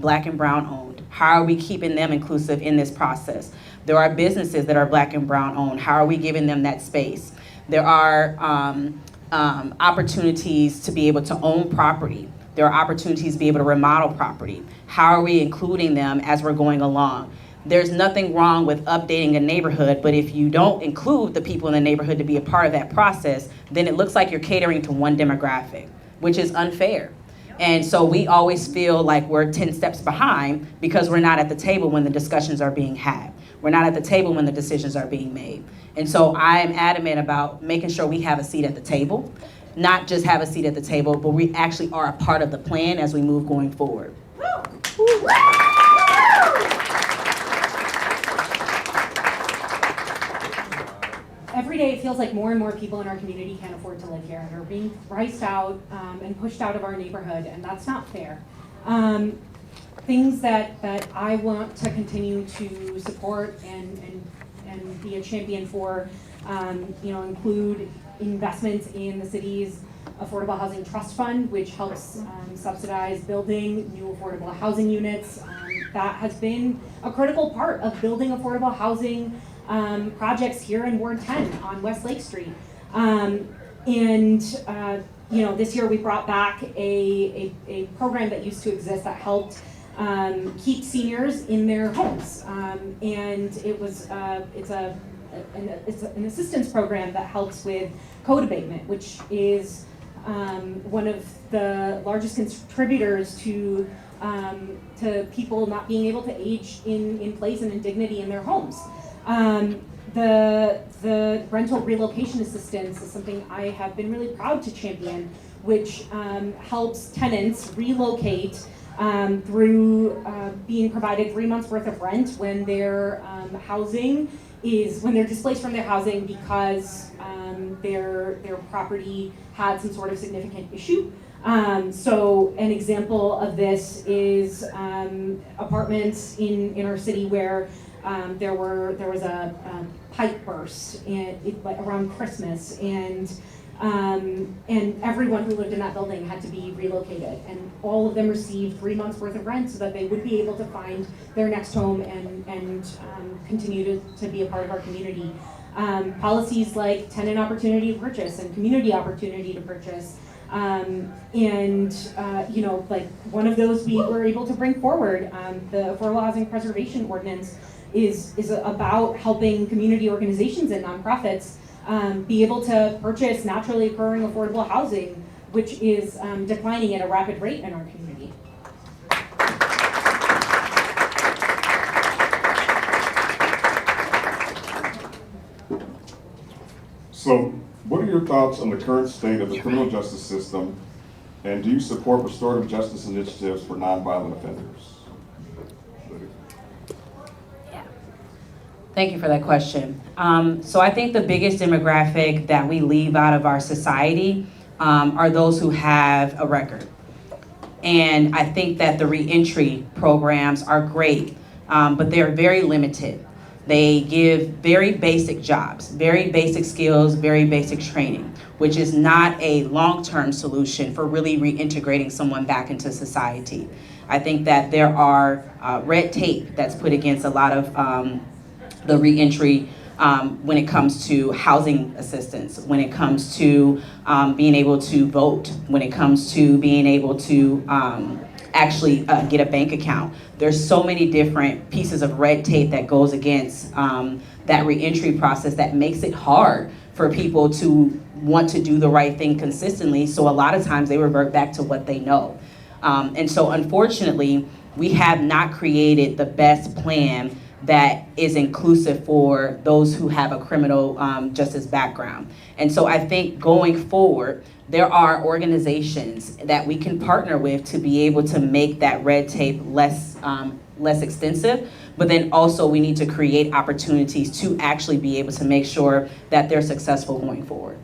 Black and brown owned. How are we keeping them inclusive in this process? There are businesses that are Black and brown owned. How are we giving them that space? There are opportunities to be able to own property. There are opportunities to be able to remodel property. How are we including them as we're going along? There's nothing wrong with updating a neighborhood, but if you don't include the people in the neighborhood to be a part of that process, then it looks like you're catering to one demographic, which is unfair. And so we always feel like we're 10 steps behind because we're not at the table when the discussions are being had. We're not at the table when the decisions are being made. And so I am adamant about making sure we have a seat at the table, not just have a seat at the table, but we actually are a part of the plan as we move going forward. Every day it feels like more and more people in our community can't afford to live here and are being priced out and pushed out of our neighborhood, and that's not fair. Things that I want to continue to support and be a champion for, include investments in the city's Affordable Housing Trust Fund, which helps subsidize building new affordable housing units. That has been a critical part of building affordable housing projects here in Ward 10 on West Lake Street. This year we brought back a program that used to exist that helped keep seniors in their homes. And it's an assistance program that helps with code abatement, which is one of the largest contributors to people not being able to age in place and in dignity in their homes. The rental relocation assistance is something I have been really proud to champion, which helps tenants relocate through being provided 3 months worth of rent when their when they're displaced from their housing because their property had some sort of significant issue. So an example of this is apartments in our city where there was a pipe burst around Christmas, and And everyone who lived in that building had to be relocated. And all of them received 3 months worth of rent so that they would be able to find their next home and continue to be a part of our community. Policies like tenant opportunity to purchase and community opportunity to purchase. You know, like one of those we were able to bring forward, the Affordable Housing Preservation Ordinance is about helping community organizations and nonprofits be able to purchase naturally occurring affordable housing, which is declining at a rapid rate in our community. So, what are your thoughts on the current state of the criminal justice system, and do you support restorative justice initiatives for nonviolent offenders? Thank you for that question. So I think the biggest demographic that we leave out of our society are those who have a record. And I think that the reentry programs are great, but they're very limited. They give very basic jobs, very basic skills, very basic training, which is not a long-term solution for really reintegrating someone back into society. I think that there are red tape that's put against a lot of the reentry when it comes to housing assistance, when it comes to being able to vote, when it comes to being able to actually get a bank account. There's so many different pieces of red tape that goes against that reentry process that makes it hard for people to want to do the right thing consistently. So a lot of times they revert back to what they know. And so unfortunately, we have not created the best plan that is inclusive for those who have a criminal justice background. And so I think going forward, there are organizations that we can partner with to be able to make that red tape less extensive, but then also we need to create opportunities to actually be able to make sure that they're successful going forward.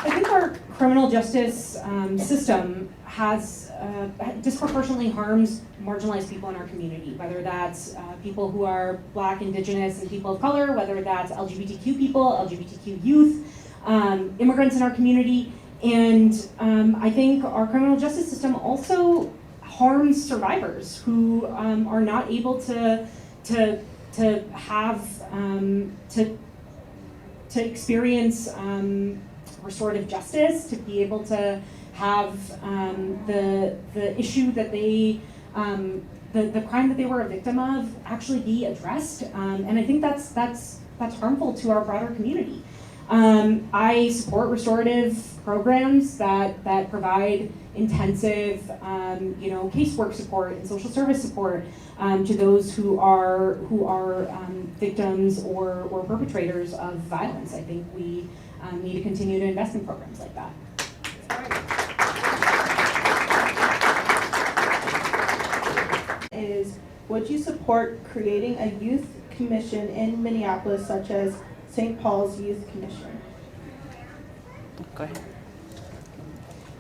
I think our criminal justice system has disproportionately harms marginalized people in our community, whether that's people who are Black, Indigenous, and people of color, whether that's LGBTQ people, LGBTQ youth, immigrants in our community. And I think our criminal justice system also harms survivors who are not able to have to experience restorative justice, to be able to have the issue that they, the crime that they were a victim of actually be addressed. And I think that's harmful to our broader community. I support restorative programs that provide intensive, casework support and social service support to those who are victims or perpetrators of violence. I think we need to continue to invest in programs like that. Is would you support creating a youth commission in Minneapolis, such as St. Paul's Youth Commission? Go ahead.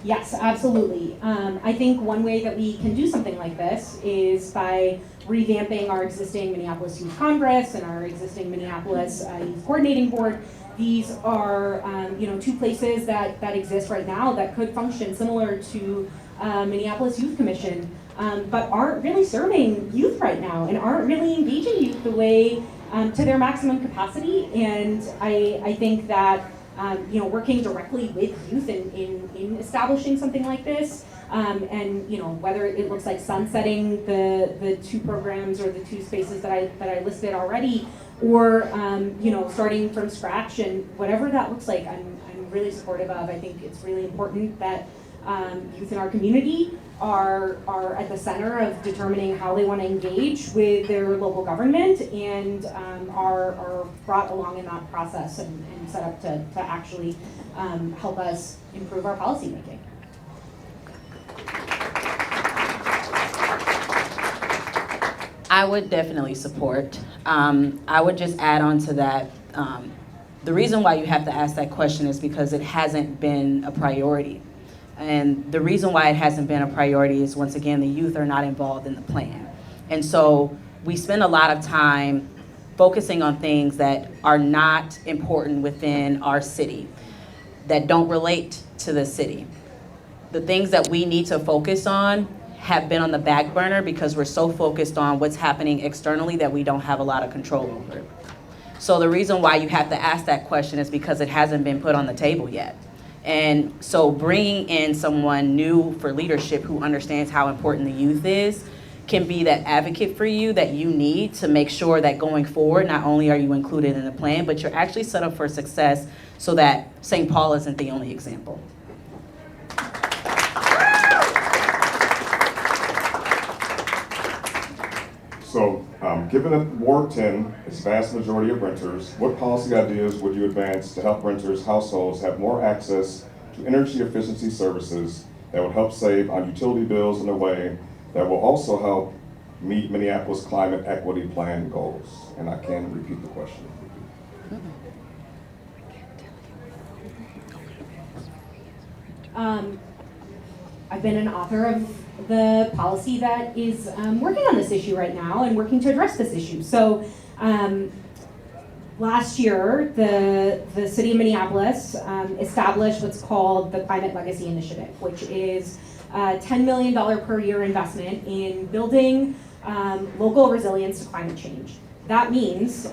Yes, absolutely. I think one way that we can do something like this is by revamping our existing Minneapolis Youth Congress and our existing Minneapolis Youth Coordinating Board. These are, two places that exist right now that could function similar to Minneapolis Youth Commission, but aren't really serving youth right now and aren't really engaging youth the way to their maximum capacity. And I think that working directly with youth in establishing something like this, and whether it looks like sunsetting the two programs or the two spaces that I listed already, or starting from scratch, and whatever that looks like, I'm really supportive of. I think it's really important that youth in our community are at the center of determining how they want to engage with their local government, and are brought along in that process and set up to actually help us improve our policy making. I would definitely support. I would just add on to that. The reason why you have to ask that question is because it hasn't been a priority. And the reason why it hasn't been a priority is, once again, the youth are not involved in the plan. And so we spend a lot of time focusing on things that are not important within our city, that don't relate to the city. The things that we need to focus on have been on the back burner because we're so focused on what's happening externally that we don't have a lot of control over it. So the reason why you have to ask that question is because it hasn't been put on the table yet. And so bringing in someone new for leadership who understands how important the youth is can be that advocate for you that you need to make sure that going forward, not only are you included in the plan, but you're actually set up for success so that St. Paul isn't the only example. So, given that Ward 10 is a vast majority of renters, what policy ideas would you advance to help renters' households have more access to energy efficiency services that would help save on utility bills in a way that will also help meet Minneapolis Climate Equity Plan goals? And I can repeat the question. I've been an author of the policy that is working on this issue right now and working to address this issue. So last year, the city of Minneapolis established what's called the Climate Legacy Initiative, which is a $10 million per year investment in building local resilience to climate change. That means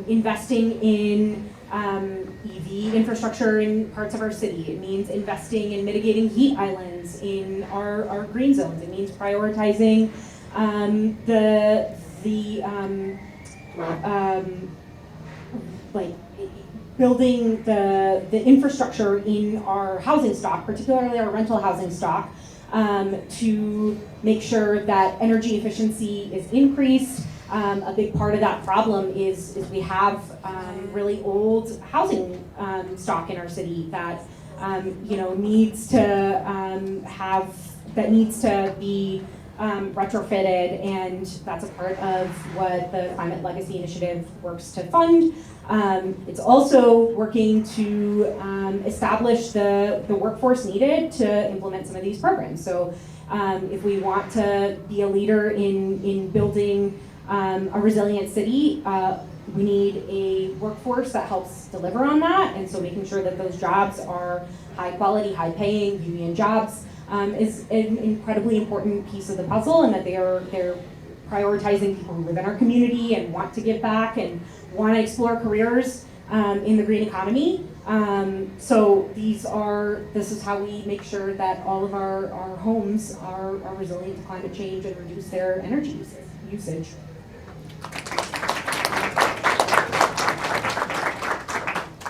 investing in EV infrastructure in parts of our city. It means investing in mitigating heat islands in our green zones. It means prioritizing building the infrastructure in our housing stock, particularly our rental housing stock, to make sure that energy efficiency is increased. A big part of that problem is we have really old housing stock in our city that needs to be retrofitted, and that's a part of what the Climate Legacy Initiative works to fund. It's also working to establish the workforce needed to implement some of these programs. So if we want to be a leader in building a resilient city, we need a workforce that helps deliver on that, and so making sure that those jobs are high quality, high paying, union jobs is an incredibly important piece of the puzzle, and that they're prioritizing people who live in our community and want to give back and want to explore careers in the green economy. So this is how we make sure that all of our homes are resilient to climate change and reduce their energy usage.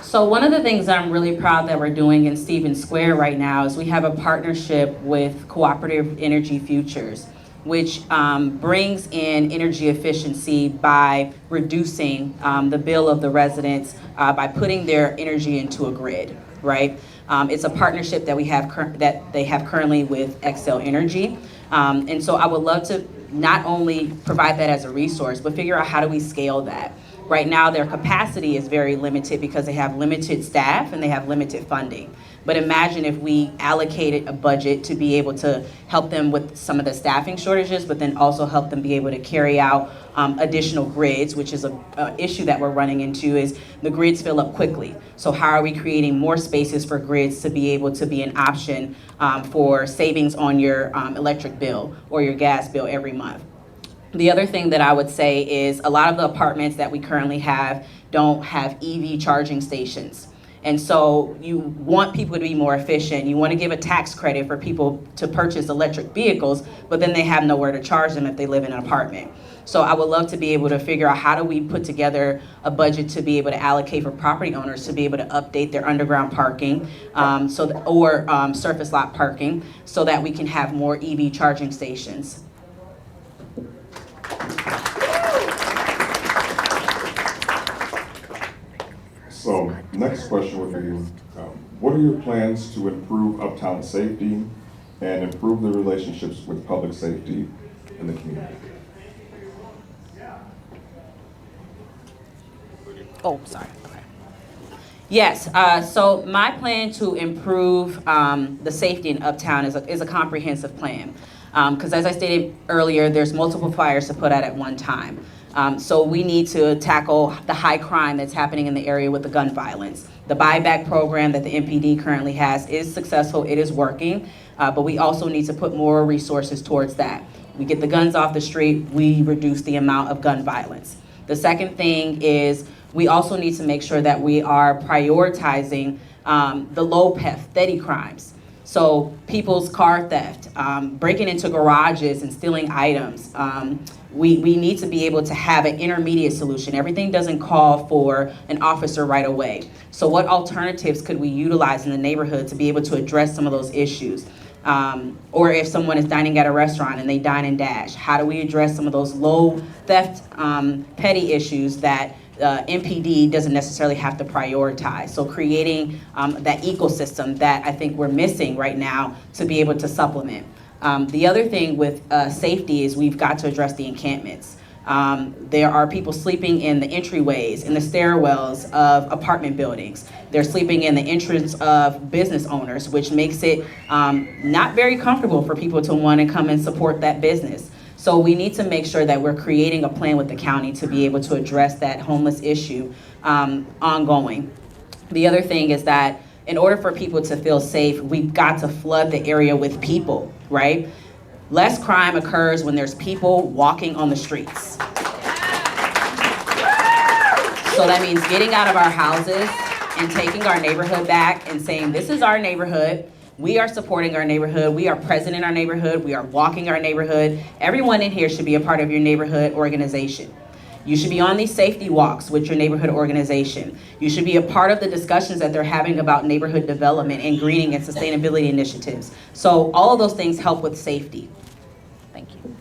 So one of the things I'm really proud that we're doing in Stevens Square right now is we have a partnership with Cooperative Energy Futures, which brings in energy efficiency by reducing the bill of the residents by putting their energy into a grid, right? It's a partnership that they have currently with Xcel Energy. And so I would love to not only provide that as a resource, but figure out how do we scale that. Right now, their capacity is very limited because they have limited staff and they have limited funding. But imagine if we allocated a budget to be able to help them with some of the staffing shortages, but then also help them be able to carry out additional grids, which is an issue that we're running into, is the grids fill up quickly. So how are we creating more spaces for grids to be able to be an option for savings on your electric bill or your gas bill every month? The other thing that I would say is a lot of the apartments that we currently have don't have EV charging stations. And so you want people to be more efficient. You want to give a tax credit for people to purchase electric vehicles, but then they have nowhere to charge them if they live in an apartment. So I would love to be able to figure out how do we put together a budget to be able to allocate for property owners to be able to update their underground parking or surface lot parking so that we can have more EV charging stations. So, next question would be, what are your plans to improve Uptown safety and improve the relationships with public safety in the community? Oh, sorry. Okay. Yes, so my plan to improve the safety in Uptown is a comprehensive plan. Because as I stated earlier, there's multiple fires to put out at one time. So we need to tackle the high crime that's happening in the area with the gun violence. The buyback program that the MPD currently has is successful, it is working, but we also need to put more resources towards that. We get the guns off the street, we reduce the amount of gun violence. The second thing is we also need to make sure that we are prioritizing the low petty crimes. So people's car theft, breaking into garages and stealing items. We need to be able to have an intermediate solution. Everything doesn't call for an officer right away. So what alternatives could we utilize in the neighborhood to be able to address some of those issues? Or if someone is dining at a restaurant and they dine and dash, how do we address some of those low theft petty issues that MPD doesn't necessarily have to prioritize? So creating that ecosystem that I think we're missing right now to be able to supplement. The other thing with safety is we've got to address the encampments. There are people sleeping in the entryways, in the stairwells of apartment buildings. They're sleeping in the entrance of business owners, which makes it not very comfortable for people to want to come and support that business. So we need to make sure that we're creating a plan with the county to be able to address that homeless issue ongoing. The other thing is that in order for people to feel safe, we've got to flood the area with people, right? Less crime occurs when there's people walking on the streets. So that means getting out of our houses and taking our neighborhood back and saying, this is our neighborhood. We are supporting our neighborhood. We are present in our neighborhood. We are walking our neighborhood. Everyone in here should be a part of your neighborhood organization. You should be on these safety walks with your neighborhood organization. You should be a part of the discussions that they're having about neighborhood development and greening and sustainability initiatives. So all of those things help with safety. Thank you.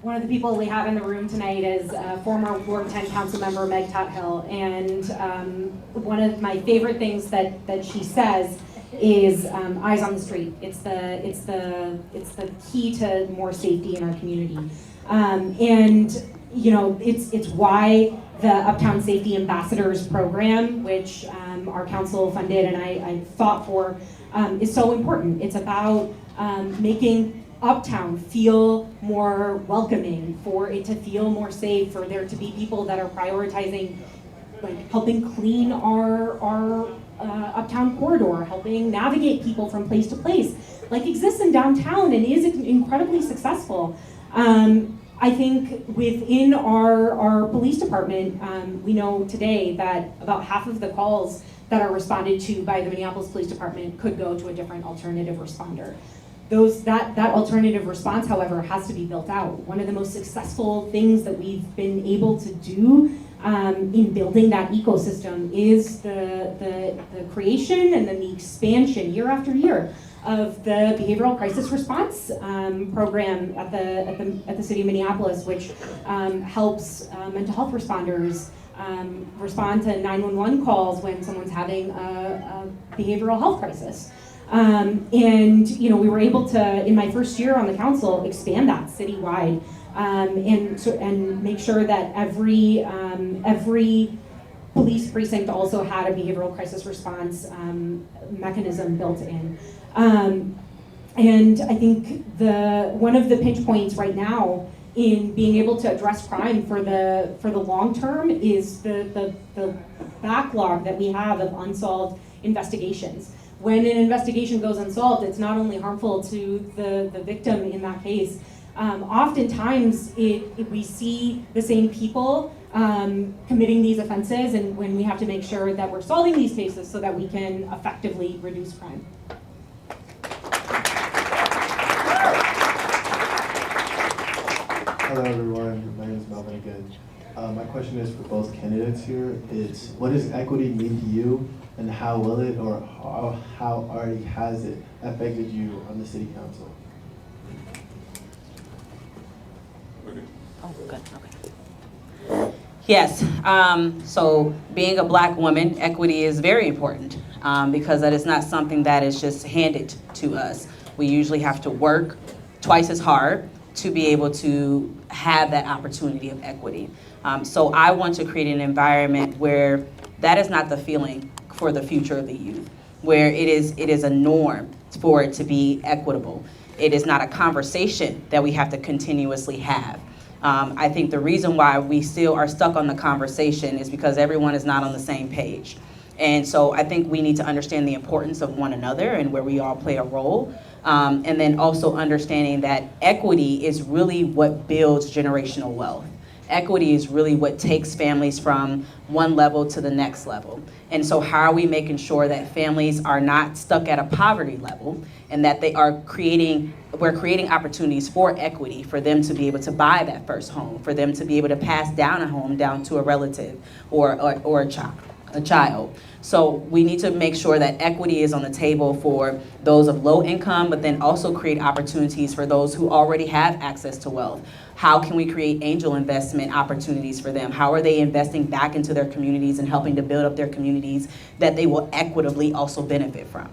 One of the people we have in the room tonight is former Ward 10 council member Meg Tuthill, and one of my favorite things that she says is eyes on the street. It's the key to more safety in our community, and you know it's why the Uptown Safety Ambassadors program, which our council funded and I fought for, is so important. It's about making Uptown feel more welcoming, for it to feel more safe, for there to be people that are prioritizing, like helping clean our Uptown corridor, helping navigate people from place to place, like exists in downtown and is incredibly successful. I think within our police department, we know today that about half of the calls that are responded to by the Minneapolis Police Department could go to a different alternative responder. That alternative response, however, has to be built out. One of the most successful things that we've been able to do in building that ecosystem is the creation and then the expansion year after year of the behavioral crisis response program at the city of Minneapolis, which helps mental health responders respond to 911 calls when someone's having a behavioral health crisis. And you know, we were able to, in my first year on the council, expand that citywide, and make sure that every police precinct also had a behavioral crisis response mechanism built in. And I think one of the pinch points right now in being able to address crime for the long term is the backlog that we have of unsolved investigations. When an investigation goes unsolved, it's not only harmful to the victim in that case. Oftentimes, we see the same people committing these offenses, and when we have to make sure that we're solving these cases so that we can effectively reduce crime. Hello everyone, my name is Melvin again. My question is for both candidates here. It's what does equity mean to you, and how will it, or how already has it affected you on the city council? Oh, good, okay. Yes, so being a black woman, equity is very important because that is not something that is just handed to us. We usually have to work twice as hard to be able to have that opportunity of equity. So I want to create an environment where that is not the feeling for the future of the youth. where it is a norm for it to be equitable. It is not a conversation that we have to continuously have. I think the reason why we still are stuck on the conversation is because everyone is not on the same page. And so I think we need to understand the importance of one another and where we all play a role. And then also understanding that equity is really what builds generational wealth. Equity is really what takes families from one level to the next level. And so how are we making sure that families are not stuck at a poverty level and that we're creating opportunities for equity for them to be able to buy that first home, for them to be able to pass down a home down to a relative or a child. So we need to make sure that equity is on the table for those of low income, but then also create opportunities for those who already have access to wealth. How can we create angel investment opportunities for them? How are they investing back into their communities and helping to build up their communities that they will equitably also benefit from?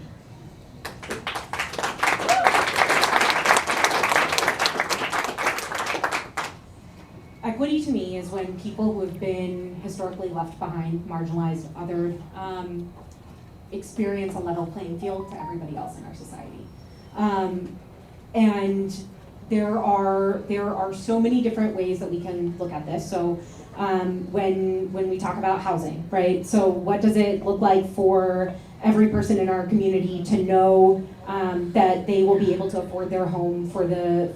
Equity to me is when people who have been historically left behind, marginalized, othered, experience a level playing field to everybody else in our society. And there are so many different ways that we can look at this. So when we talk about housing, right? So what does it look like for every person in our community to know that they will be able to afford their home for the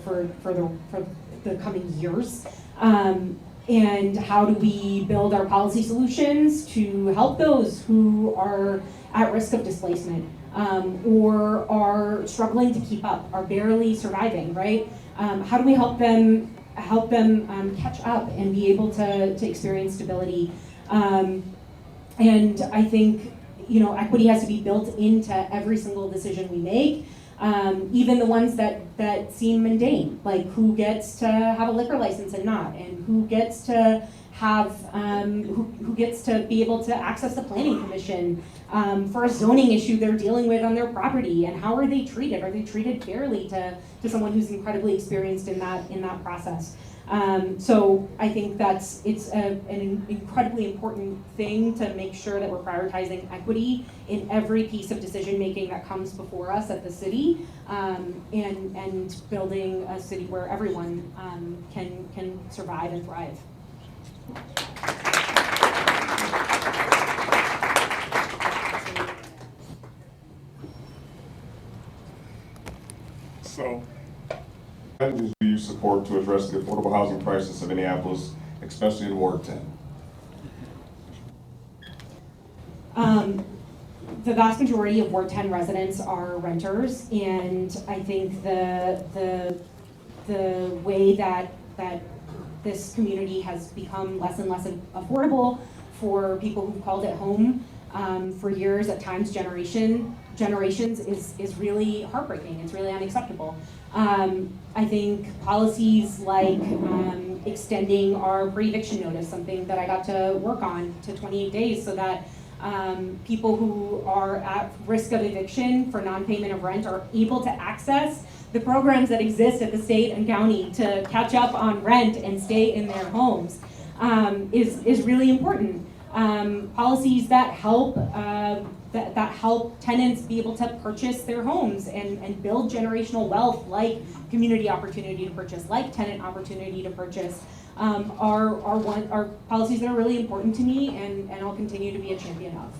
coming years? And how do we build our policy solutions to help those who are at risk of displacement or are struggling to keep up, are barely surviving, right? How do we help them catch up and be able to experience stability? And I think, equity has to be built into every single decision we make. Even the ones that seem mundane, like who gets to have a liquor license and not, and who gets to have who gets to be able to access the planning commission for a zoning issue they're dealing with on their property, and how are they treated? Are they treated fairly to someone who's incredibly experienced in that process? So I think it's an incredibly important thing to make sure that we're prioritizing equity in every piece of decision making that comes before us at the city, and building a city where everyone can survive and thrive. So, strategies do you support to address the affordable housing crisis in Minneapolis, especially in Ward 10? The vast majority of Ward 10 residents are renters, and I think the way that this community has become less and less affordable for people who've called it home for years, at times generations, is really heartbreaking. It's really unacceptable. I think policies like extending our pre-eviction notice, something that I got to work on, to 28 days, so that people who are at risk of eviction for non-payment of rent are able to access the programs that exist at the state and county to catch up on rent and stay in their homes, is really important. Policies that help that help tenants be able to purchase their homes and build generational wealth, like community opportunity to purchase, like tenant opportunity to purchase, are policies that are really important to me, and I'll continue to be a champion of.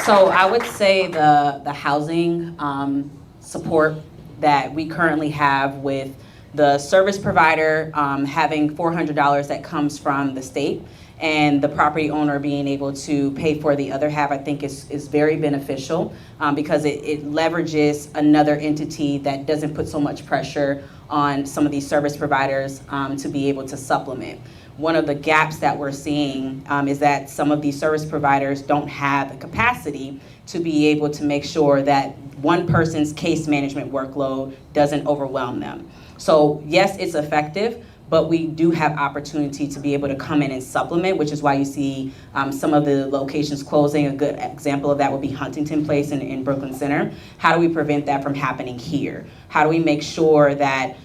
So I would say the housing support that we currently have with the service provider having $400 that comes from the state, and the property owner being able to pay for the other half, I think is very beneficial because it leverages another entity that doesn't put so much pressure on some of these service providers to be able to supplement. One of the gaps that we're seeing is that some of these service providers don't have the capacity to be able to make sure that one person's case management workload doesn't overwhelm them. So yes, it's effective, but we do have opportunity to be able to come in and supplement, which is why you see some of the locations closing. A good example of that would be Huntington Place in Brooklyn Center. How do we prevent that from happening here? How do we make sure that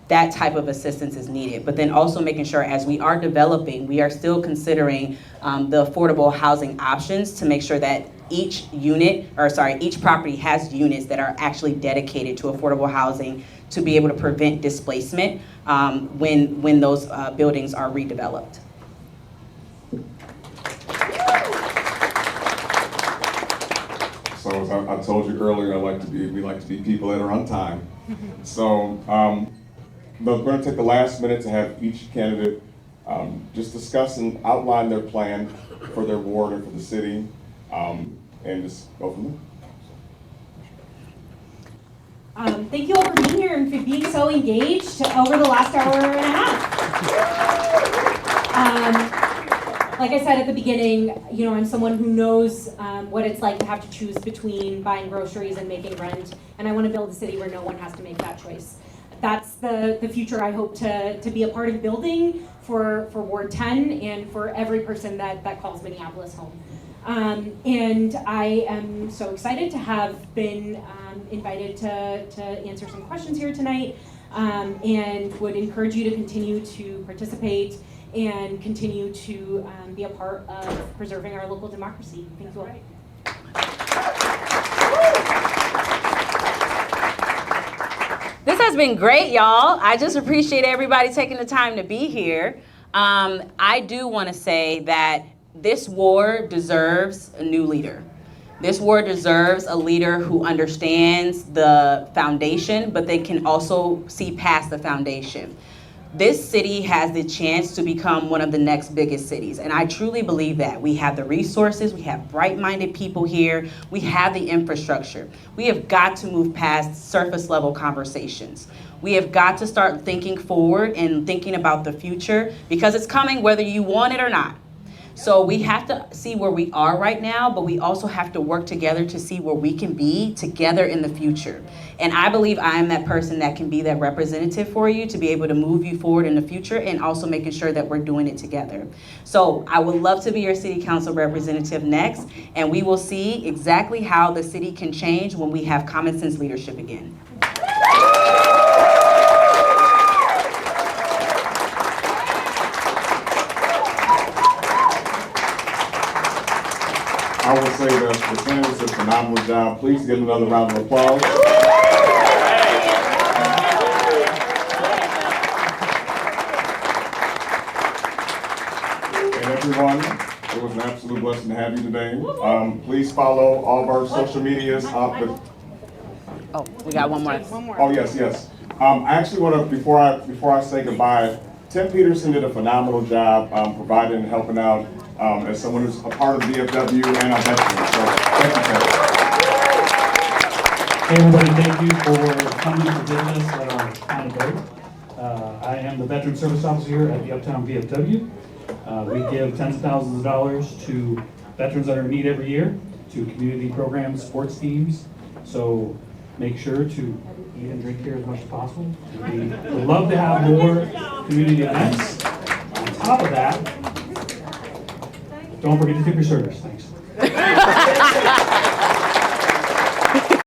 that type of assistance is needed. But then also making sure as we are developing, we are still considering the affordable housing options to make sure that each property has units that are actually dedicated to affordable housing to be able to prevent displacement when those buildings are redeveloped. So as I told you earlier, we like to be people that are on time. So we're going to take the last minute to have each candidate just discuss and outline their plan for their ward and for the city, and just go from there. Thank you all for being here and for being so engaged over the last hour and a half. Like I said at the beginning, you know, I'm someone who knows what it's like to have to choose between buying groceries and making rent, and I want to build a city where no one has to make that choice. That's the future I hope to be a part of building for Ward 10 and for every person that calls Minneapolis home. And I am so excited to have been invited to answer some questions here tonight, and would encourage you to continue to participate and continue to be a part of preserving our local democracy. Thank you all. This has been great, y'all. I just appreciate everybody taking the time to be here. I do want to say that this ward deserves a new leader. This ward deserves a leader who understands the foundation, but they can also see past the foundation. This city has the chance to become one of the next biggest cities, and I truly believe that. We have the resources, we have bright-minded people here, we have the infrastructure. We have got to move past surface level conversations. We have got to start thinking forward and thinking about the future, because it's coming whether you want it or not. So we have to see where we are right now, but we also have to work together to see where we can be together in the future. And I believe I am that person that can be that representative for you to be able to move you forward in the future, and also making sure that we're doing it together. So I would love to be your city council representative next, and we will see exactly how the city can change when we have common sense leadership again. I will say that the candidates did a phenomenal job. Please give them another round of applause. And everyone, it was an absolute blessing to have you today. Please follow all of our social medias. Oh, we got one more. Oh, yes. I actually want to, before I say goodbye, Tim Peterson did a phenomenal job providing and helping out as someone who's a part of VFW and a veteran. So thank you, Tim. Hey everybody, thank you for coming to visit us at our county boat. I am the Veteran Service Officer here at the Uptown VFW. We give tens of thousands of dollars to veterans that are in need every year, to community programs, sports teams. So make sure to eat and drink here as much as possible. We would love to have more community events. On top of that, don't forget to tip your servers. Thanks.